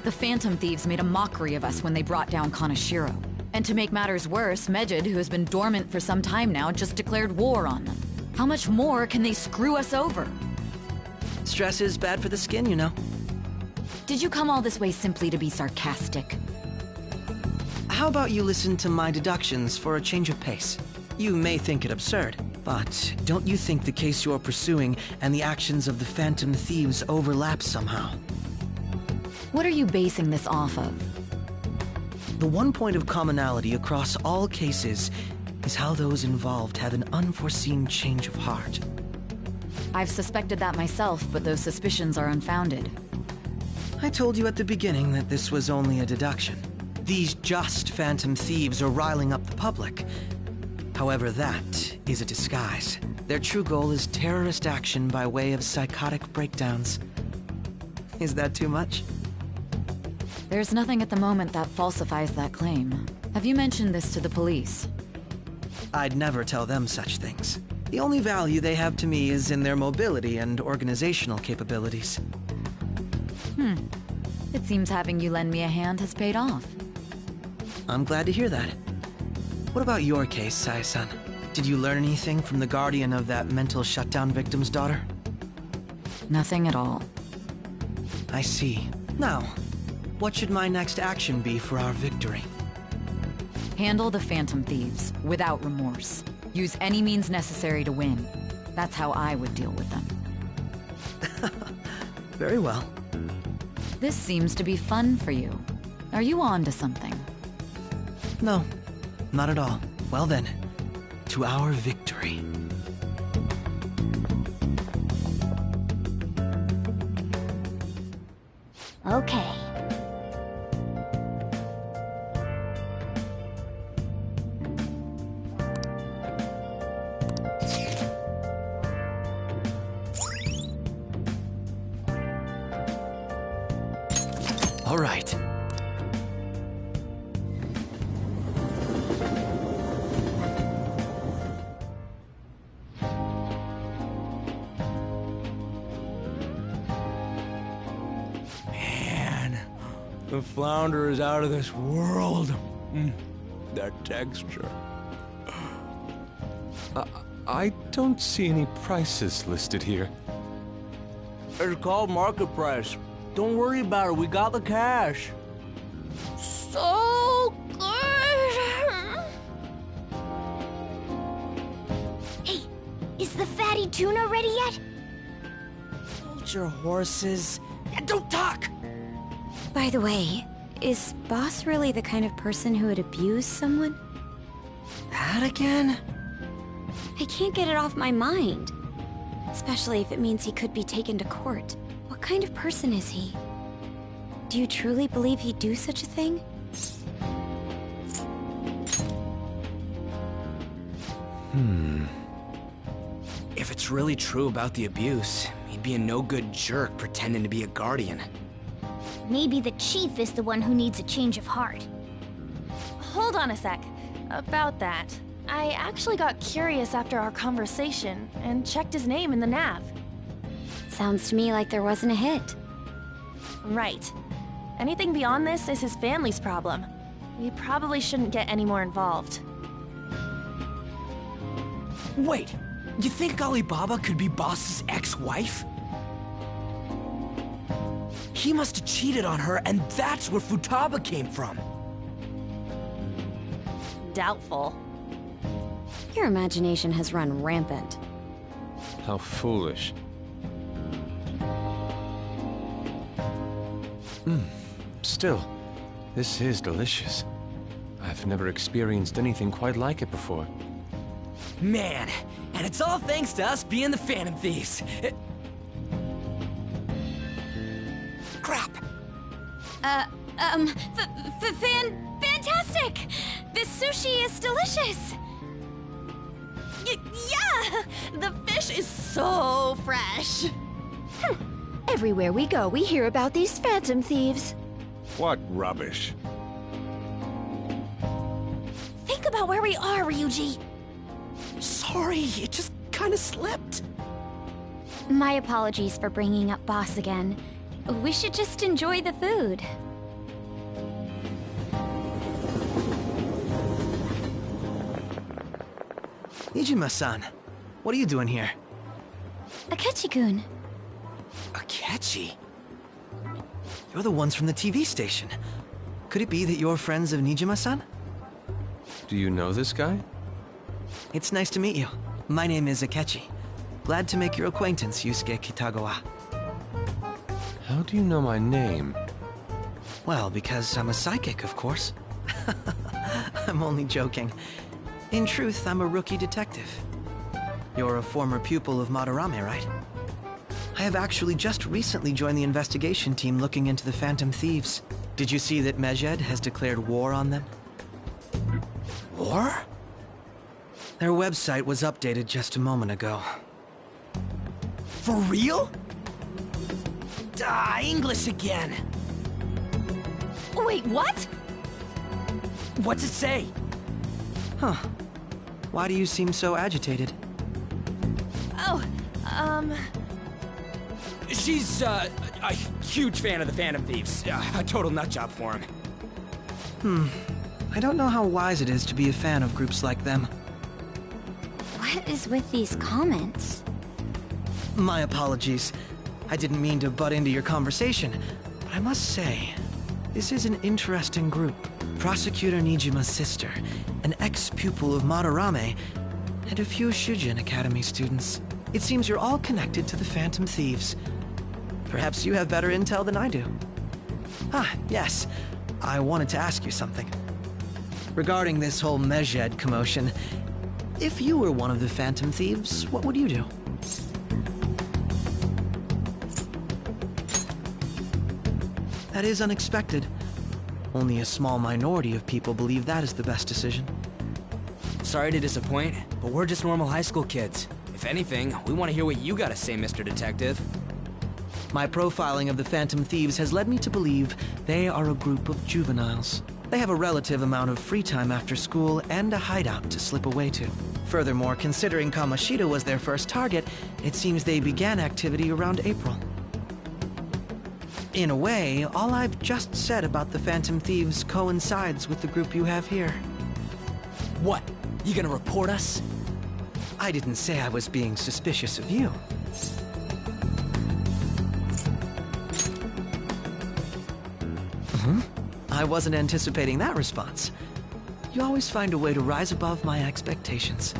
The Phantom Thieves made a mockery of us when they brought down Kaneshiro. And to make matters worse, Medjed, who has been dormant for some time now, just declared war on them. How much more can they screw us over? Stress is bad for the skin, you know. Did you come all this way simply to be sarcastic? How about you listen to my deductions for a change of pace? You may think it absurd, but don't you think the case you're pursuing and the actions of the Phantom Thieves overlap somehow? What are you basing this off of? The one point of commonality across all cases is how those involved have an unforeseen change of heart. I've suspected that myself, but those suspicions are unfounded. I told you at the beginning that this was only a deduction. These just Phantom Thieves are riling up the public. However, that is a disguise. Their true goal is terrorist action by way of psychotic breakdowns. Is that too much? There's nothing at the moment that falsifies that claim. Have you mentioned this to the police? I'd never tell them such things. The only value they have to me is in their mobility and organizational capabilities. It seems having you lend me a hand has paid off. I'm glad to hear that. What about your case, Sai-san? Did you learn anything from the guardian of that mental shutdown victim's daughter? Nothing at all. I see. Now, what should my next action be for our victory? Handle the Phantom Thieves, without remorse. Use any means necessary to win. That's how I would deal with them. Very well. This seems to be fun for you. Are you on to something? No, not at all. Well then, to our victory. Okay. All right. Man, the flounder is out of this world. That texture. I don't see any prices listed here. It's called market price. Don't worry about it, we got the cash. So good! Hey, is the fatty tuna ready yet? Hold your horses. And don't talk! By the way, is Boss really the kind of person who would abuse someone? That again? I can't get it off my mind. Especially if it means he could be taken to court. What kind of person is he? Do you truly believe he'd do such a thing? If it's really true about the abuse, he'd be a no-good jerk pretending to be a guardian. Maybe the chief is the one who needs a change of heart. Hold on a sec. About that, I actually got curious after our conversation and checked his name in the nav. Sounds to me like there wasn't a hit. Right. Anything beyond this is his family's problem. We probably shouldn't get any more involved. Wait, you think Alibaba could be Boss's ex-wife? He must have cheated on her, and that's where Futaba came from. Doubtful. Your imagination has run rampant. How foolish. Still, this is delicious. I've never experienced anything quite like it before. Man, and it's all thanks to us being the Phantom Thieves. Crap! Fantastic! This sushi is delicious! Yeah! The fish is so fresh! Everywhere we go, we hear about these Phantom Thieves. What rubbish. Think about where we are, Ryuji! Sorry, it just kinda slipped. My apologies for bringing up Boss again. We should just enjoy the food. Nijima-san, what are you doing here? Akechi-kun. Akechi? You're the ones from the TV station. Could it be that you're friends of Nijima-san? Do you know this guy? It's nice to meet you. My name is Akechi. Glad to make your acquaintance, Yusuke Kitagawa. How do you know my name? Well, because I'm a psychic, of course. I'm only joking. In truth, I'm a rookie detective. You're a former pupil of Madarame, right? I have actually just recently joined the investigation team looking into the Phantom Thieves. Did you see that Medjed has declared war on them? War? Their website was updated just a moment ago. For real? English again. Wait, what? What's it say? Huh. Why do you seem so agitated? Oh, She's, a huge fan of the Phantom Thieves. A total nutjob for him. I don't know how wise it is to be a fan of groups like them. What is with these comments? My apologies. I didn't mean to butt into your conversation, but I must say, this is an interesting group. Prosecutor Nijima's sister, an ex-pupil of Madarame, and a few Shujin Academy students. It seems you're all connected to the Phantom Thieves. Perhaps you have better intel than I do. Yes. I wanted to ask you something. Regarding this whole Medjed commotion, if you were one of the Phantom Thieves, what would you do? That is unexpected. Only a small minority of people believe that is the best decision. Sorry to disappoint, but we're just normal high school kids. If anything, we want to hear what you gotta say, Mr. Detective. My profiling of the Phantom Thieves has led me to believe they are a group of juveniles. They have a relative amount of free time after school and a hideout to slip away to. Furthermore, considering Kamoshida was their first target, it seems they began activity around April. In a way, all I've just said about the Phantom Thieves coincides with the group you have here. What? You gonna report us? I didn't say I was being suspicious of you. I wasn't anticipating that response. You always find a way to rise above my expectations.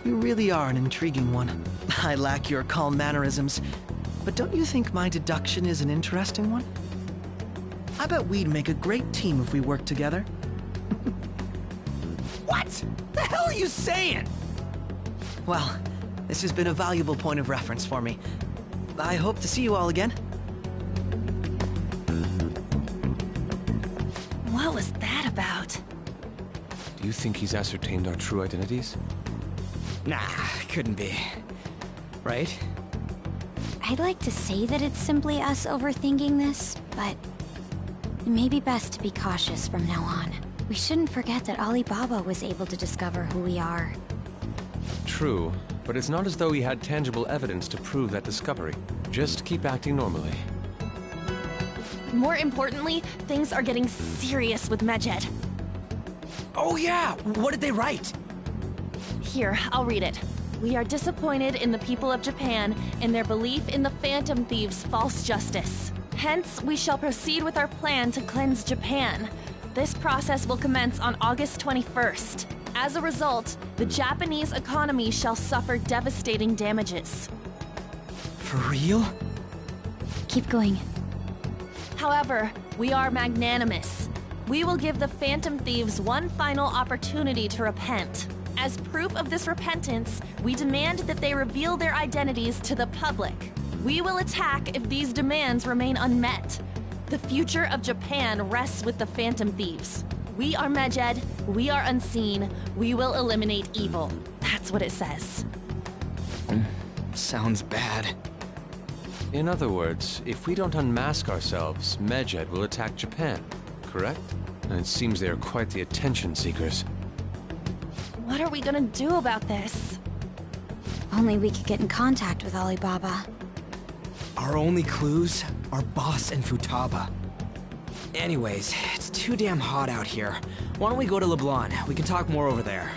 You really are an intriguing one. I lack your calm mannerisms, but don't you think my deduction is an interesting one? I bet we'd make a great team if we worked together. What? The hell are you saying? Well, this has been a valuable point of reference for me. I hope to see you all again. What was that about? Do you think he's ascertained our true identities? Nah, couldn't be. Right? I'd like to say that it's simply us overthinking this, but it may be best to be cautious from now on. We shouldn't forget that Alibaba was able to discover who we are. True, but it's not as though he had tangible evidence to prove that discovery. Just keep acting normally. More importantly, things are getting serious with Medjed. Oh yeah! What did they write? Here, I'll read it. We are disappointed in the people of Japan in their belief in the Phantom Thieves' false justice. Hence, we shall proceed with our plan to cleanse Japan. This process will commence on August 21st. As a result, the Japanese economy shall suffer devastating damages. For real? Keep going. However, we are magnanimous. We will give the Phantom Thieves one final opportunity to repent. As proof of this repentance, we demand that they reveal their identities to the public. We will attack if these demands remain unmet. The future of Japan rests with the Phantom Thieves. We are Medjed, we are unseen, we will eliminate evil. That's what it says. Sounds bad. In other words, if we don't unmask ourselves, Medjed will attack Japan, correct? And it seems they are quite the attention seekers. What are we gonna do about this? Only we could get in contact with Alibaba. Our only clues are Boss and Futaba. Anyways, it's too damn hot out here. Why don't we go to LeBlanc? We can talk more over there.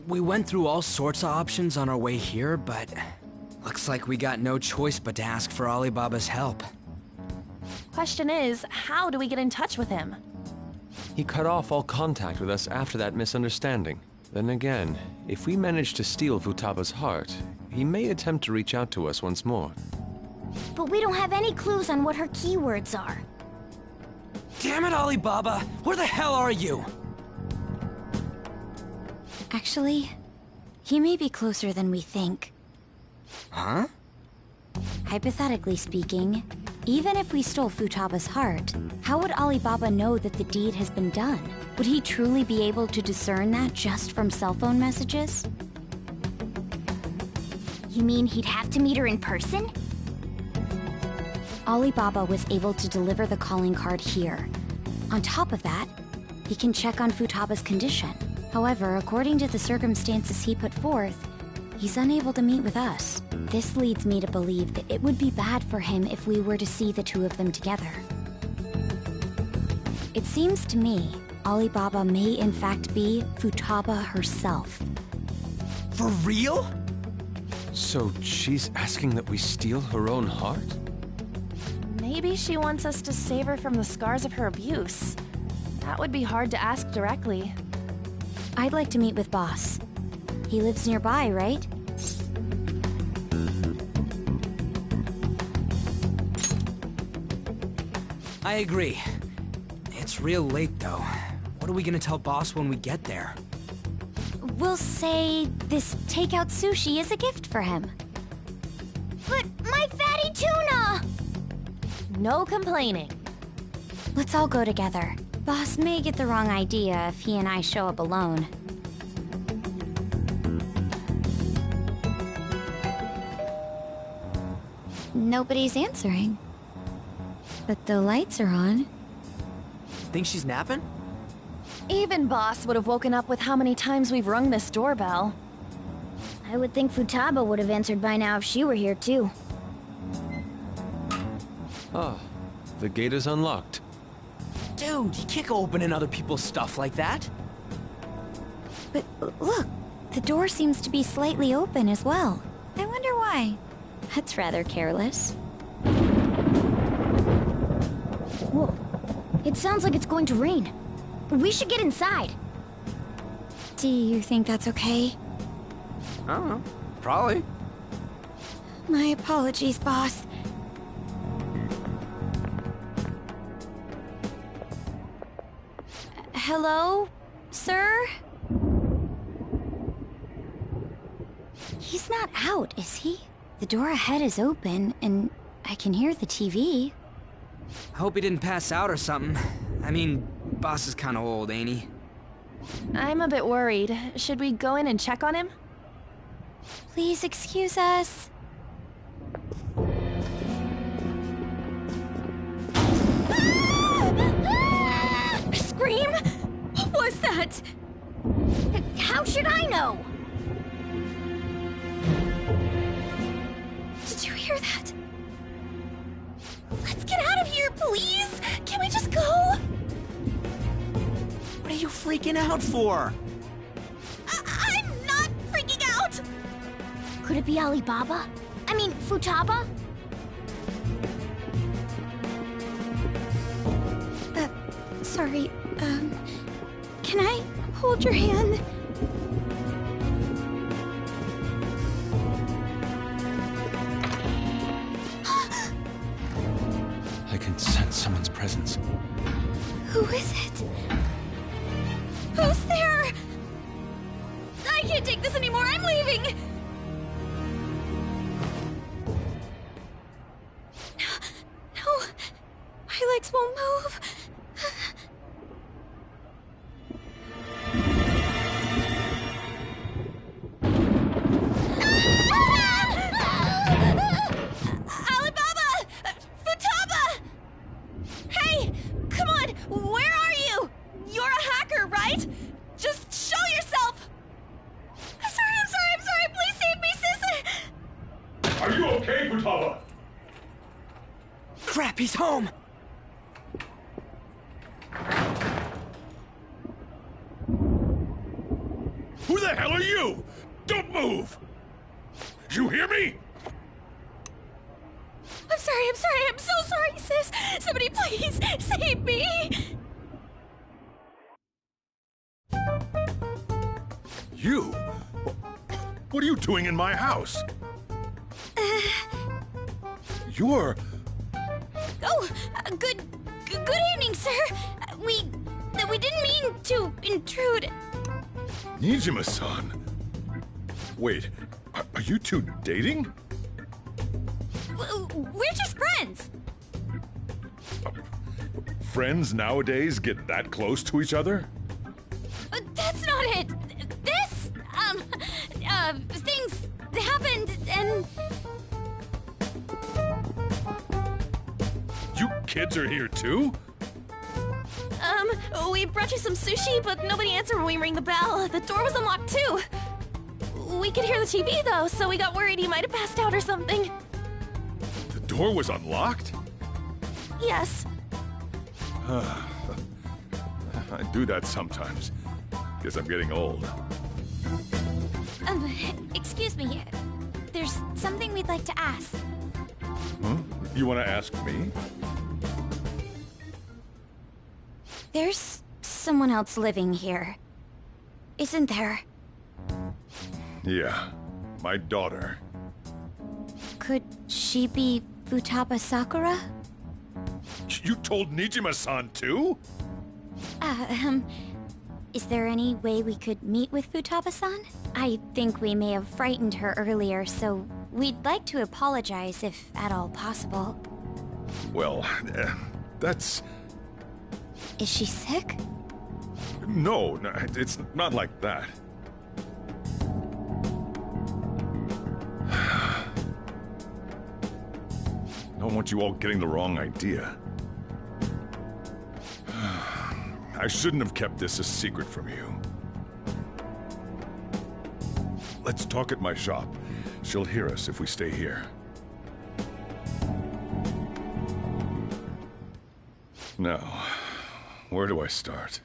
We went through all sorts of options on our way here, but looks like we got no choice but to ask for Alibaba's help. Question is, how do we get in touch with him? He cut off all contact with us after that misunderstanding. Then again, if we manage to steal Futaba's heart, he may attempt to reach out to us once more. But we don't have any clues on what her keywords are. Damn it, Alibaba! Where the hell are you? Actually, he may be closer than we think. Huh? Hypothetically speaking, even if we stole Futaba's heart, how would Alibaba know that the deed has been done? Would he truly be able to discern that just from cell phone messages? You mean he'd have to meet her in person? Alibaba was able to deliver the calling card here. On top of that, he can check on Futaba's condition. However, according to the circumstances he put forth, he's unable to meet with us. This leads me to believe that it would be bad for him if we were to see the two of them together. It seems to me, Alibaba may in fact be Futaba herself. For real? So she's asking that we steal her own heart? Maybe she wants us to save her from the scars of her abuse. That would be hard to ask directly. I'd like to meet with Boss. He lives nearby, right? I agree. It's real late, though. What are we gonna tell Boss when we get there? We'll say this takeout sushi is a gift for him. But my fatty tuna! No complaining. Let's all go together. Boss may get the wrong idea if he and I show up alone. Nobody's answering. But the lights are on. Think she's napping? Even Boss would have woken up with how many times we've rung this doorbell. I would think Futaba would have answered by now if she were here too. Ah, the gate is unlocked. Dude, you can't go opening other people's stuff like that. But look, the door seems to be slightly open as well. I wonder why. That's rather careless. Whoa. It sounds like it's going to rain. We should get inside. Do you think that's okay? I don't know. Probably. My apologies, boss. Hello, sir? He's not out, is he? The door ahead is open, and I can hear the TV. I hope he didn't pass out or something. I mean, boss is kind of old, ain't he? I'm a bit worried. Should we go in and check on him? Please excuse us. Scream? What was that? How should I know? Did you hear that? Let's get out of here, please! Can we just go? What are you freaking out for? I'm not freaking out! Could it be Alibaba? I mean, Futaba? Sorry, can I hold your hand? I can sense someone's presence. Who is it? Who's there? I can't take this anymore, I'm leaving! No, my legs won't move. Crap, he's home! Who the hell are you? Don't move! You hear me? I'm so sorry, sis! Somebody please save me! You? What are you doing in my house? You're... Oh, good evening, sir. We didn't mean to intrude. Nijima-san. Wait, are you two dating? We're just friends. Friends nowadays get that close to each other? That's not it. This, things happened and... You kids are here too? We brought you some sushi, but nobody answered when we rang the bell. The door was unlocked too. We could hear the TV though, so we got worried he might have passed out or something. The door was unlocked? Yes. I do that sometimes. Guess I'm getting old. Excuse me. There's something we'd like to ask. Huh? You want to ask me? There's someone else living here, isn't there? Yeah, my daughter. Could she be Futaba Sakura? You told Nijima-san too? Is there any way we could meet with Futaba-san? I think we may have frightened her earlier, so we'd like to apologize if at all possible. Well, that's... Is she sick? No, it's not like that. Don't want you all getting the wrong idea. I shouldn't have kept this a secret from you. let's talk at my shop. She'll hear us if we stay here. Now, where do I start?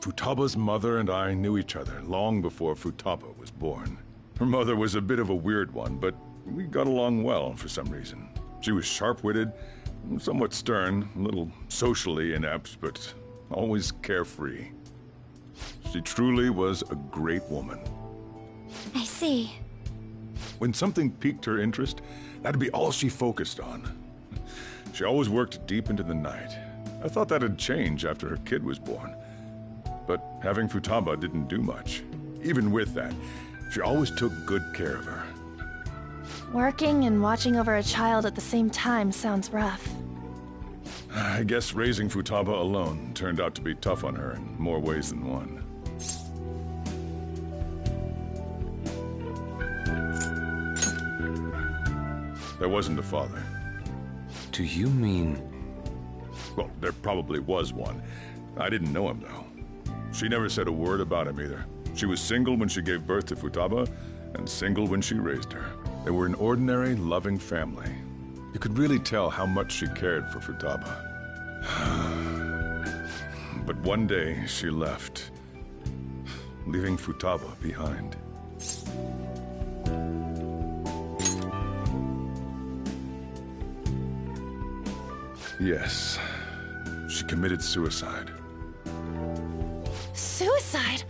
Futaba's mother and I knew each other long before Futaba was born. Her mother was a bit of a weird one, but we got along well for some reason. She was sharp-witted, somewhat stern, a little socially inept, but always carefree. She truly was a great woman. I see. When something piqued her interest, that'd be all she focused on. She always worked deep into the night. I thought that'd change after her kid was born. But having Futaba didn't do much. Even with that, she always took good care of her. Working and watching over a child at the same time sounds rough. I guess raising Futaba alone turned out to be tough on her in more ways than one. There wasn't a father. Do you mean... Well, there probably was one. I didn't know him, though. She never said a word about him, either. She was single when she gave birth to Futaba, and single when she raised her. They were an ordinary, loving family. You could really tell how much she cared for Futaba. But one day, she left, leaving Futaba behind. Yes, she committed suicide. Suicide?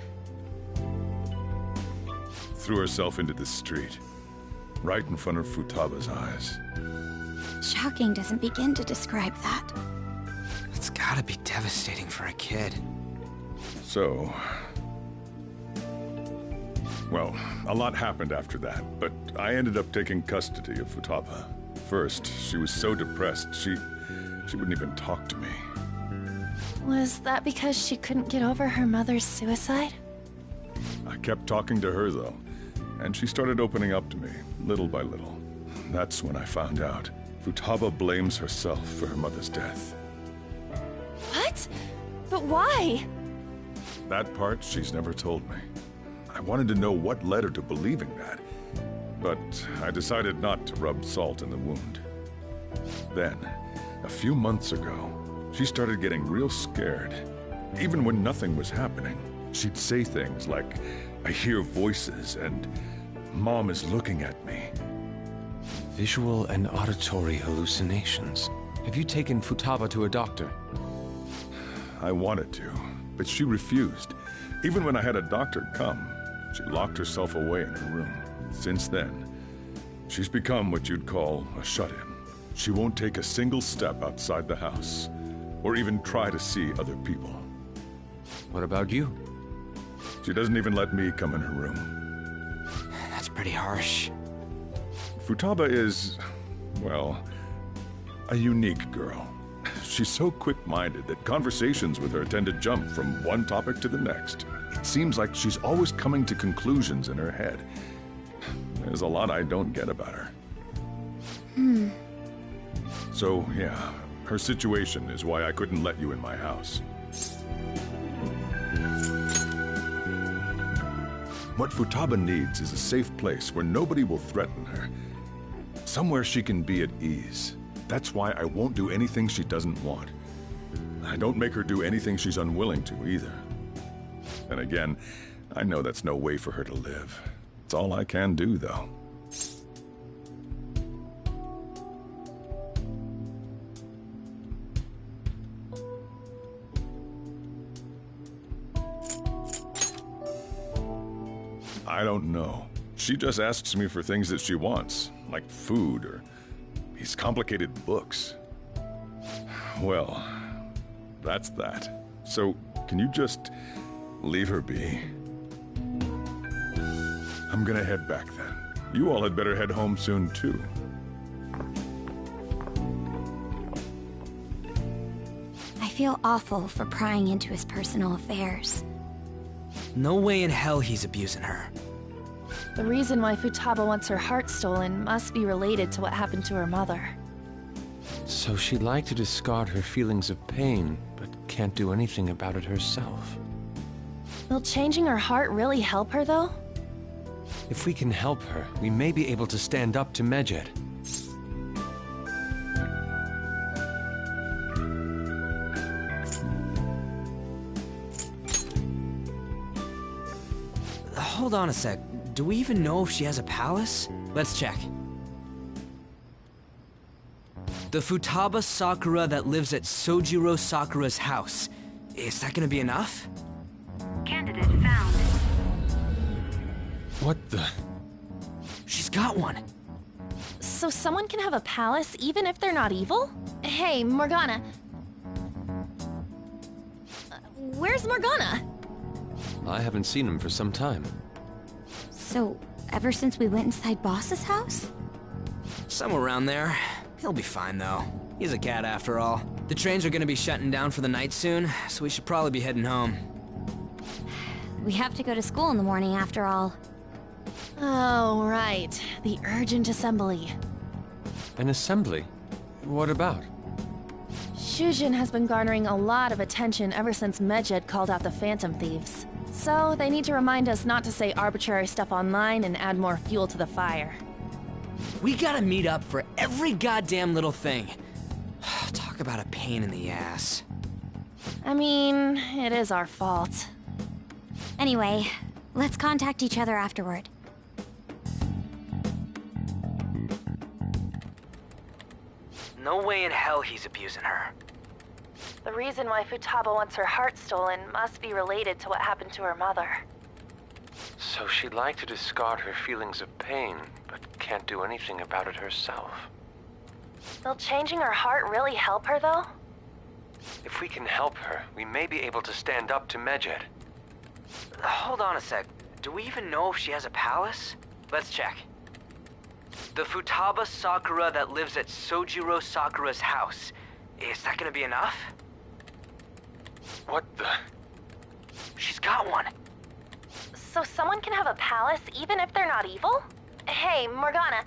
Threw herself into the street, right in front of Futaba's eyes. Shocking doesn't begin to describe that. It's gotta be devastating for a kid. So... Well, a lot happened after that, but I ended up taking custody of Futaba. First, she was so depressed, she wouldn't even talk to me. Was that because she couldn't get over her mother's suicide? I kept talking to her, though, and she started opening up to me, little by little. That's when I found out. Futaba blames herself for her mother's death. What? But why? That part she's never told me. I wanted to know what led her to believing that, but I decided not to rub salt in the wound. Then, a few months ago, she started getting real scared. Even when nothing was happening, she'd say things like, "I hear voices," and "Mom is looking at me." Visual and auditory hallucinations. Have you taken Futaba to a doctor? I wanted to, but she refused. Even when I had a doctor come, she locked herself away in her room. Since then, she's become what you'd call a shut-in. She won't take a single step outside the house, or even try to see other people. What about you? She doesn't even let me come in her room. That's pretty harsh. Futaba is, well, a unique girl. She's so quick-minded that conversations with her tend to jump from one topic to the next. It seems like she's always coming to conclusions in her head. There's a lot I don't get about her. So, yeah, her situation is why I couldn't let you in my house. What Futaba needs is a safe place where nobody will threaten her. Somewhere she can be at ease. That's why I won't do anything she doesn't want. I don't make her do anything she's unwilling to, either. And again, I know that's no way for her to live. It's all I can do, though. I don't know. She just asks me for things that she wants, like food or these complicated books. Well, that's that. So, can you just leave her be? I'm gonna head back then. You all had better head home soon, too. I feel awful for prying into his personal affairs. No way in hell he's abusing her. The reason why Futaba wants her heart stolen must be related to what happened to her mother. So she'd like to discard her feelings of pain, but can't do anything about it herself. Will changing her heart really help her, though? If we can help her, we may be able to stand up to Medjed. Hold on a sec. Do we even know if she has a palace? Let's check. The Futaba Sakura that lives at Sojiro Sakura's house. Is that gonna be enough? Candidate found. What the? She's got one. So someone can have a palace even if they're not evil? Hey, Morgana. Where's Morgana? I haven't seen him for some time. So, ever since we went inside Boss's house? Somewhere around there. He'll be fine, though. He's a cat after all. The trains are gonna be shutting down for the night soon, so we should probably be heading home. We have to go to school in the morning after all. Oh, right. The urgent assembly. An assembly? What about? Shujin has been garnering a lot of attention ever since Medjed called out the Phantom Thieves. So, they need to remind us not to say arbitrary stuff online and add more fuel to the fire. We gotta meet up for every goddamn little thing. Talk about a pain in the ass. I mean, it is our fault. Anyway, let's contact each other afterward. No way in hell he's abusing her. The reason why Futaba wants her heart stolen must be related to what happened to her mother. So she'd like to discard her feelings of pain, but can't do anything about it herself. Will changing her heart really help her, though? If we can help her, we may be able to stand up to Medjed. Hold on a sec. Do we even know if she has a palace? Let's check. The Futaba Sakura that lives at Sojiro Sakura's house. Is that gonna be enough? What the? She's got one. So someone can have a palace even if they're not evil? Hey, Morgana.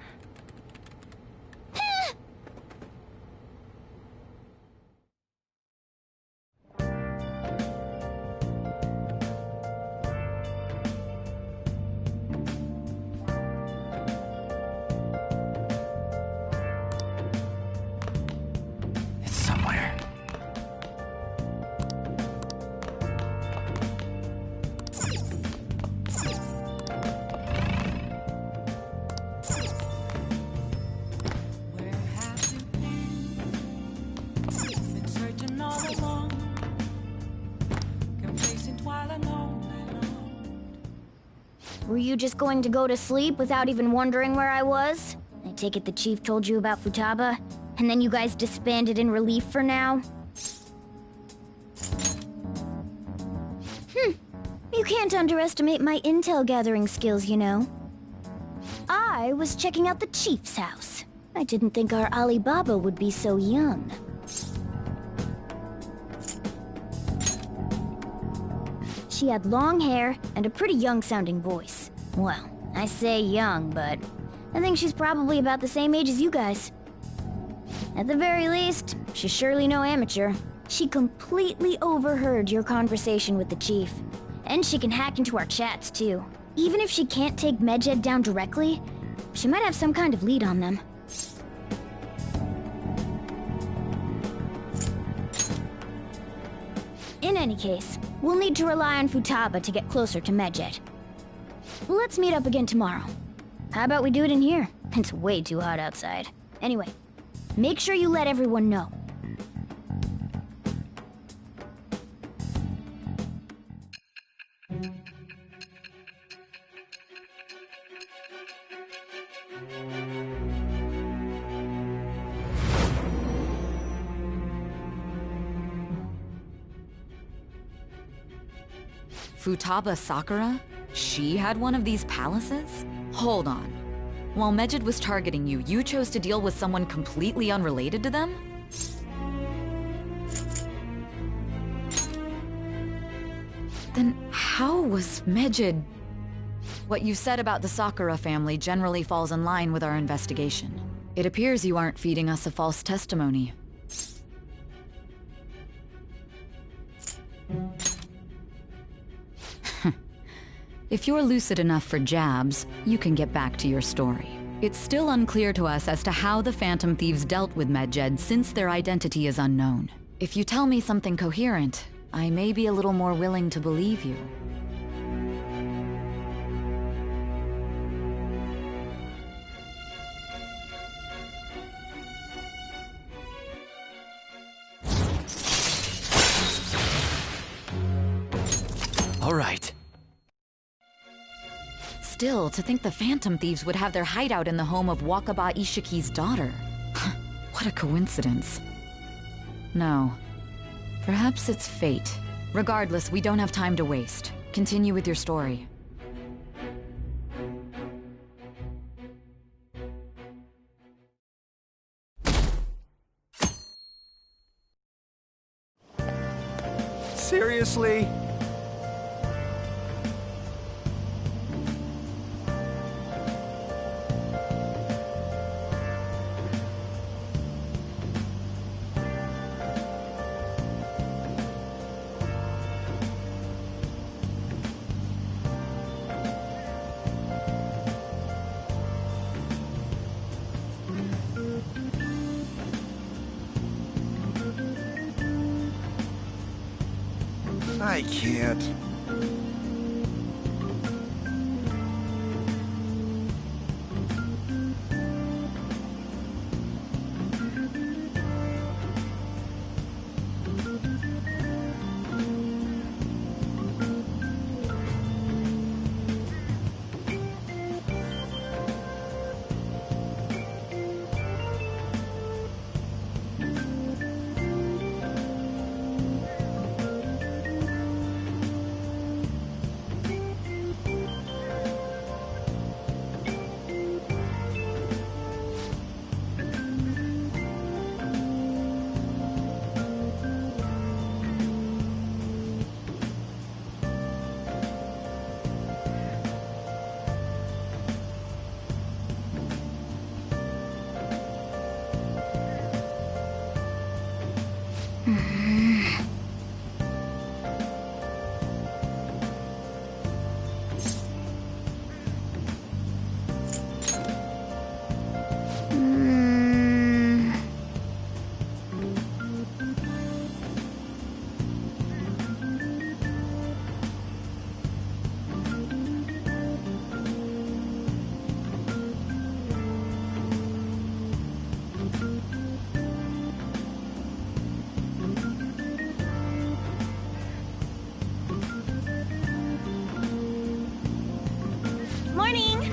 It's somewhere. Been searching all along, complacent while alone. Were you just going to go to sleep without even wondering where I was? I take it the chief told you about Futaba, and then you guys disbanded in relief for now? You can't underestimate my intel gathering skills, you know. I was checking out the chief's house. I didn't think our Alibaba would be so young. She had long hair and a pretty young-sounding voice. Well, I say young, but I think she's probably about the same age as you guys. At the very least, she's surely no amateur. She completely overheard your conversation with the chief. And she can hack into our chats, too. Even if she can't take Medjed down directly, she might have some kind of lead on them. In any case, we'll need to rely on Futaba to get closer to Medjed. Let's meet up again tomorrow. How about we do it in here? It's way too hot outside. Anyway, make sure you let everyone know. Futaba Sakura? She had one of these palaces? Hold on. While Medjed was targeting you, you chose to deal with someone completely unrelated to them? Then how was Medjed... What you said about the Sakura family generally falls in line with our investigation. It appears you aren't feeding us a false testimony. If you're lucid enough for jabs, you can get back to your story. It's still unclear to us as to how the Phantom Thieves dealt with Medjed since their identity is unknown. If you tell me something coherent, I may be a little more willing to believe you. All right. Still, to think the Phantom Thieves would have their hideout in the home of Wakaba Ishiki's daughter. What a coincidence. No. Perhaps it's fate. Regardless, we don't have time to waste. Continue with your story. Seriously? I can't. Morning!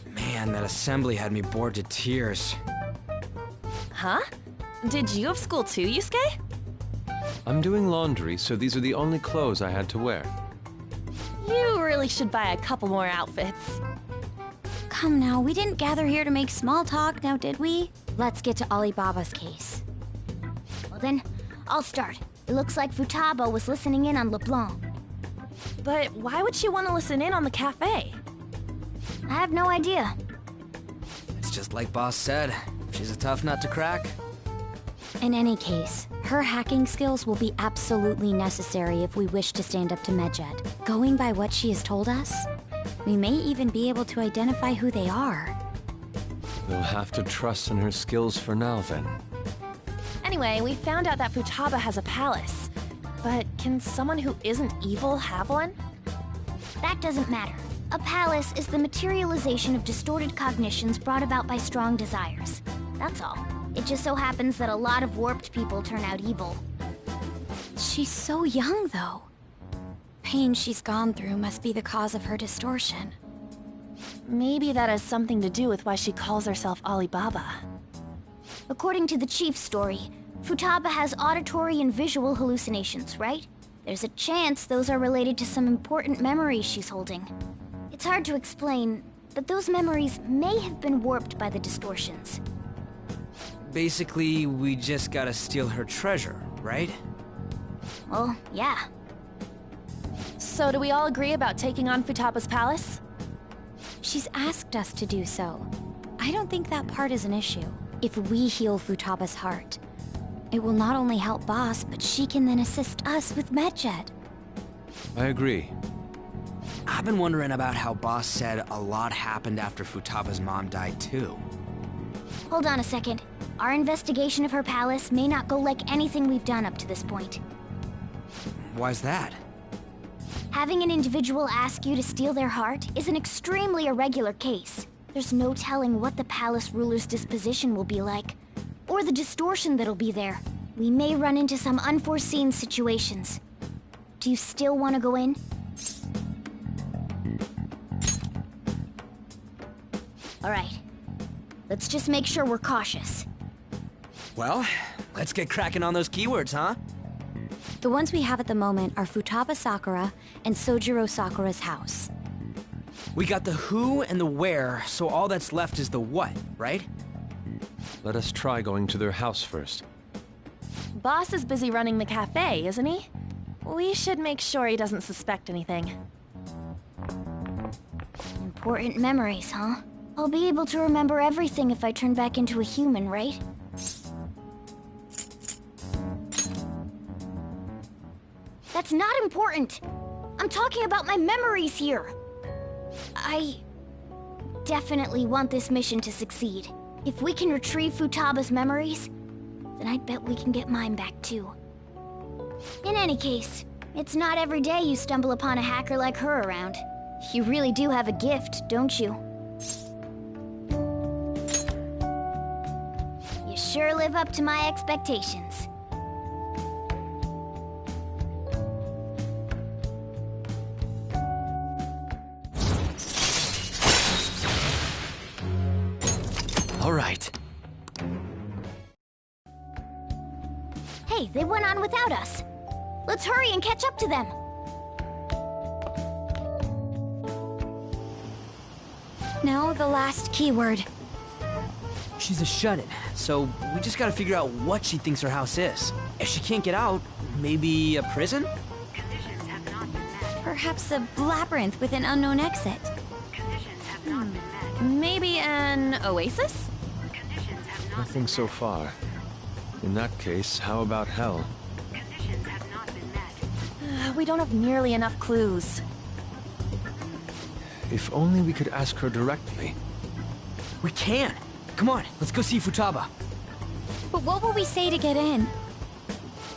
Man, that assembly had me bored to tears. Huh? Did you have school too, Yusuke? I'm doing laundry, so these are the only clothes I had to wear. You really should buy a couple more outfits. Come now, we didn't gather here to make small talk, now did we? Let's get to Alibaba's case. Well then, I'll start. It looks like Futaba was listening in on LeBlanc. But why would she want to listen in on the cafe? I have no idea. It's just like Boss said. She's a tough nut to crack. In any case, her hacking skills will be absolutely necessary if we wish to stand up to Medjed. Going by what she has told us, we may even be able to identify who they are. We'll have to trust in her skills for now, then. Anyway, we found out that Futaba has a palace. But can someone who isn't evil have one? That doesn't matter. A palace is the materialization of distorted cognitions brought about by strong desires. That's all. It just so happens that a lot of warped people turn out evil. She's so young, though. Pain she's gone through must be the cause of her distortion. Maybe that has something to do with why she calls herself Alibaba. According to the chief's story, Futaba has auditory and visual hallucinations, right? There's a chance those are related to some important memories she's holding. It's hard to explain, but those memories may have been warped by the distortions. Basically, we just gotta steal her treasure, right? Well, yeah. So do we all agree about taking on Futaba's palace? She's asked us to do so. I don't think that part is an issue. If we heal Futaba's heart, it will not only help Boss, but she can then assist us with Medjed. I agree. I've been wondering about how Boss said a lot happened after Futaba's mom died too. Hold on a second. Our investigation of her palace may not go like anything we've done up to this point. Why's that? Having an individual ask you to steal their heart is an extremely irregular case. There's no telling what the palace ruler's disposition will be like, or the distortion that'll be there. We may run into some unforeseen situations. Do you still want to go in? Alright. Let's just make sure we're cautious. Well, let's get cracking on those keywords, huh? The ones we have at the moment are Futaba Sakura and Sojiro Sakura's house. We got the who and the where, so all that's left is the what, right? Let us try going to their house first. Boss is busy running the cafe, isn't he? We should make sure he doesn't suspect anything. Important memories, huh? I'll be able to remember everything if I turn back into a human, right? That's not important! I'm talking about my memories here! I definitely want this mission to succeed. If we can retrieve Futaba's memories, then I bet we can get mine back too. In any case, it's not every day you stumble upon a hacker like her around. You really do have a gift, don't you? You sure live up to my expectations. All right. Hey, they went on without us. Let's hurry and catch up to them. Now the last keyword. She's a shut-in, so we just gotta figure out what she thinks her house is. If she can't get out, maybe a prison? Perhaps a labyrinth with an unknown exit. Maybe an oasis? Nothing so far. In that case, how about hell? We don't have nearly enough clues. If only we could ask her directly. We can! Come on, let's go see Futaba. But what will we say to get in?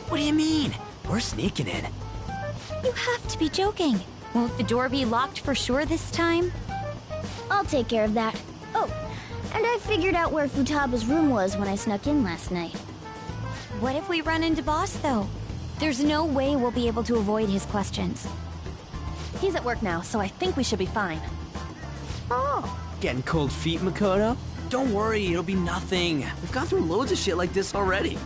What do you mean? We're sneaking in. You have to be joking. Won't the door be locked for sure this time? I'll take care of that. Oh, and I figured out where Futaba's room was when I snuck in last night. What if we run into Boss, though? There's no way we'll be able to avoid his questions. He's at work now, so I think we should be fine. Oh. Getting cold feet, Makoto? Don't worry, it'll be nothing. We've gone through loads of shit like this already.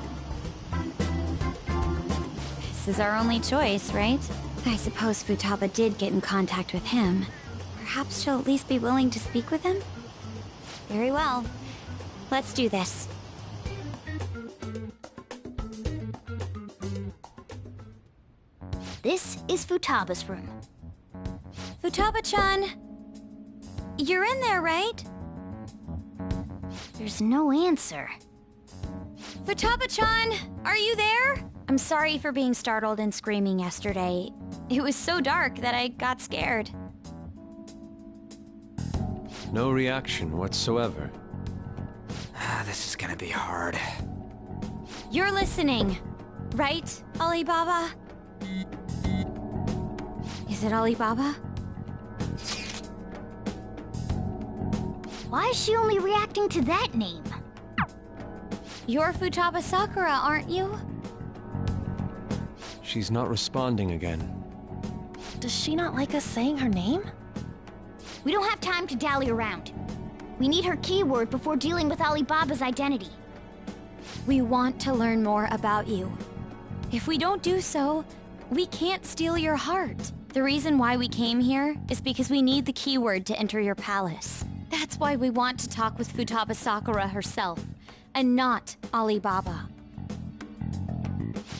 This is our only choice, right? I suppose Futaba did get in contact with him. Perhaps she'll at least be willing to speak with him? Very well. Let's do this. This is Futaba's room. Futaba-chan! You're in there, right? There's no answer. Futaba-chan! Are you there? I'm sorry for being startled and screaming yesterday. It was so dark that I got scared. No reaction whatsoever. This is gonna be hard. You're listening, right, Alibaba? Is it Alibaba? Why is she only reacting to that name? You're Futaba Sakura, aren't you? She's not responding again. Does she not like us saying her name? We don't have time to dally around. We need her keyword before dealing with Alibaba's identity. We want to learn more about you. If we don't do so, we can't steal your heart. The reason why we came here is because we need the keyword to enter your palace. That's why we want to talk with Futaba Sakura herself, and not Alibaba.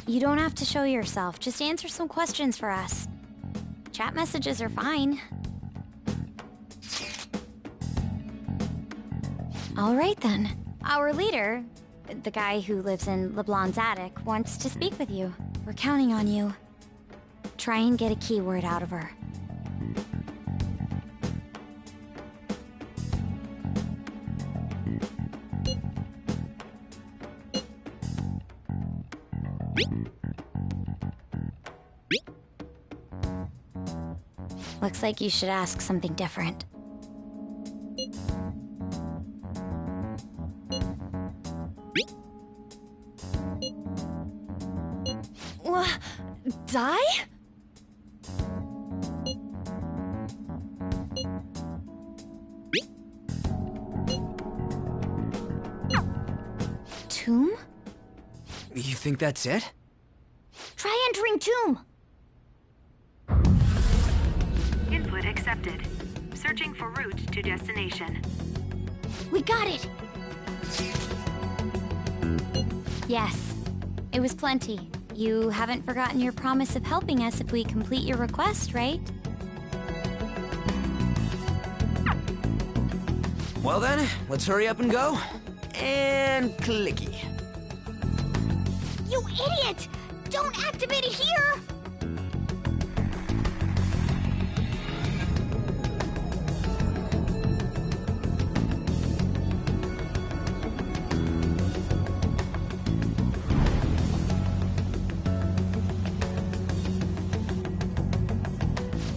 You don't have to show yourself, just answer some questions for us. Chat messages are fine. All right then. Our leader, the guy who lives in LeBlanc's attic, wants to speak with you. We're counting on you. Try and get a keyword out of her. Looks like you should ask something different. Die? Tomb? You think that's it? Try entering tomb! Input accepted. Searching for route to destination. We got it! Yes. It was plenty. You haven't forgotten your promise of helping us if we complete your request, right? Well then, let's hurry up and go. And clicky. You idiot! Don't activate it here!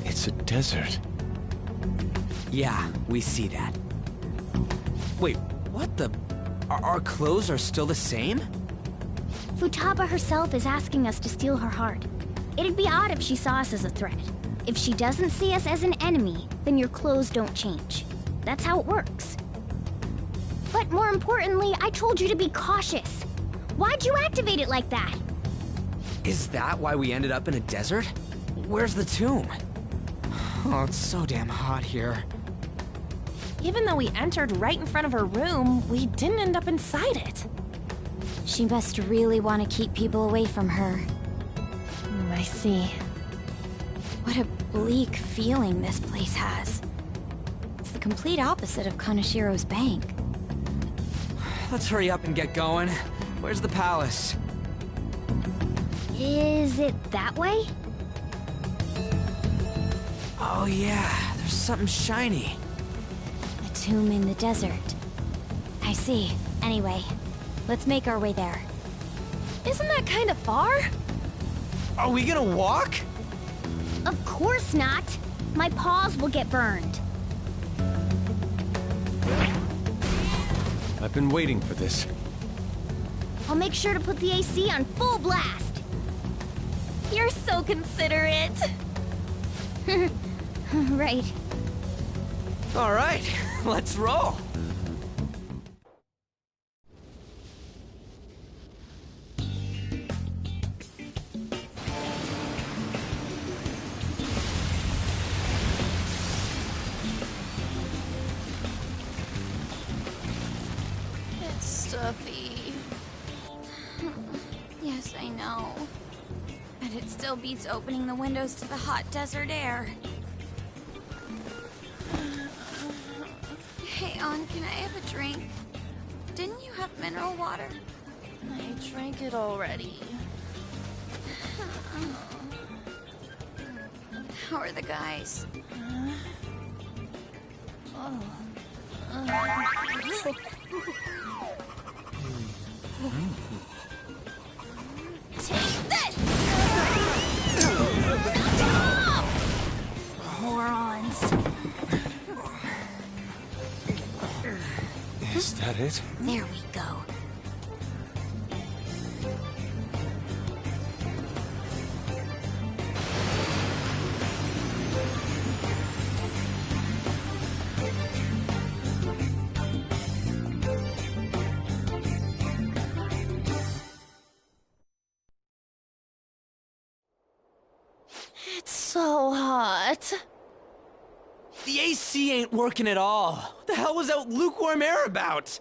It's a desert. Yeah, we see that. Wait, what the? Our clothes are still the same? Futaba herself is asking us to steal her heart. It'd be odd if she saw us as a threat. If she doesn't see us as an enemy, then your clothes don't change. That's how it works. But more importantly, I told you to be cautious. Why'd you activate it like that? Is that why we ended up in a desert? Where's the tomb? Oh, it's so damn hot here. Even though we entered right in front of her room, we didn't end up inside it. She must really want to keep people away from her. I see. What a bleak feeling this place has. It's the complete opposite of Kanashiro's bank. Let's hurry up and get going. Where's the palace? Is it that way? Oh yeah, there's something shiny. A tomb in the desert. I see. Anyway, let's make our way there. Isn't that kind of far? Are we gonna walk? Of course not. My paws will get burned. I've been waiting for this. I'll make sure to put the AC on full blast. You're so considerate. Right. All right, let's roll. It's stuffy. Yes, I know. But it still beats opening the windows to the hot desert air. Hey, On, can I have a drink? Didn't you have mineral water? I drank it already. How are the guys? Take this! Morons. Is that it? There we go. It's so hot. The AC ain't working at all. What the hell was that lukewarm air about?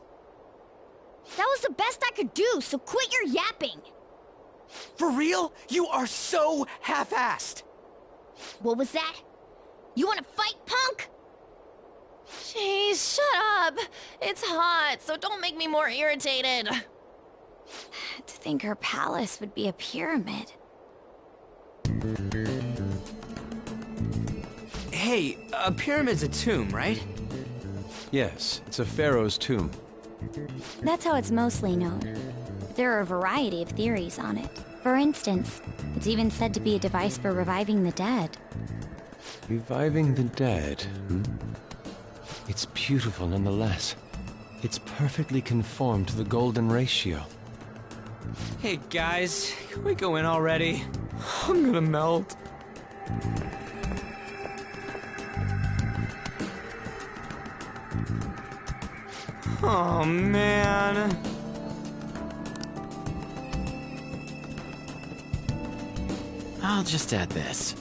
That was the best I could do, so quit your yapping. For real? You are so half-assed. What was that? You wanna fight, punk? Jeez, shut up. It's hot, so don't make me more irritated. To think her palace would be a pyramid. Hey, a pyramid's a tomb, right? Yes, it's a pharaoh's tomb. That's how it's mostly known. There are a variety of theories on it. For instance, it's even said to be a device for reviving the dead. Reviving the dead, hmm? It's beautiful nonetheless. It's perfectly conformed to the golden ratio. Hey guys, can we go in already? I'm gonna melt. Oh man. I'll just add this.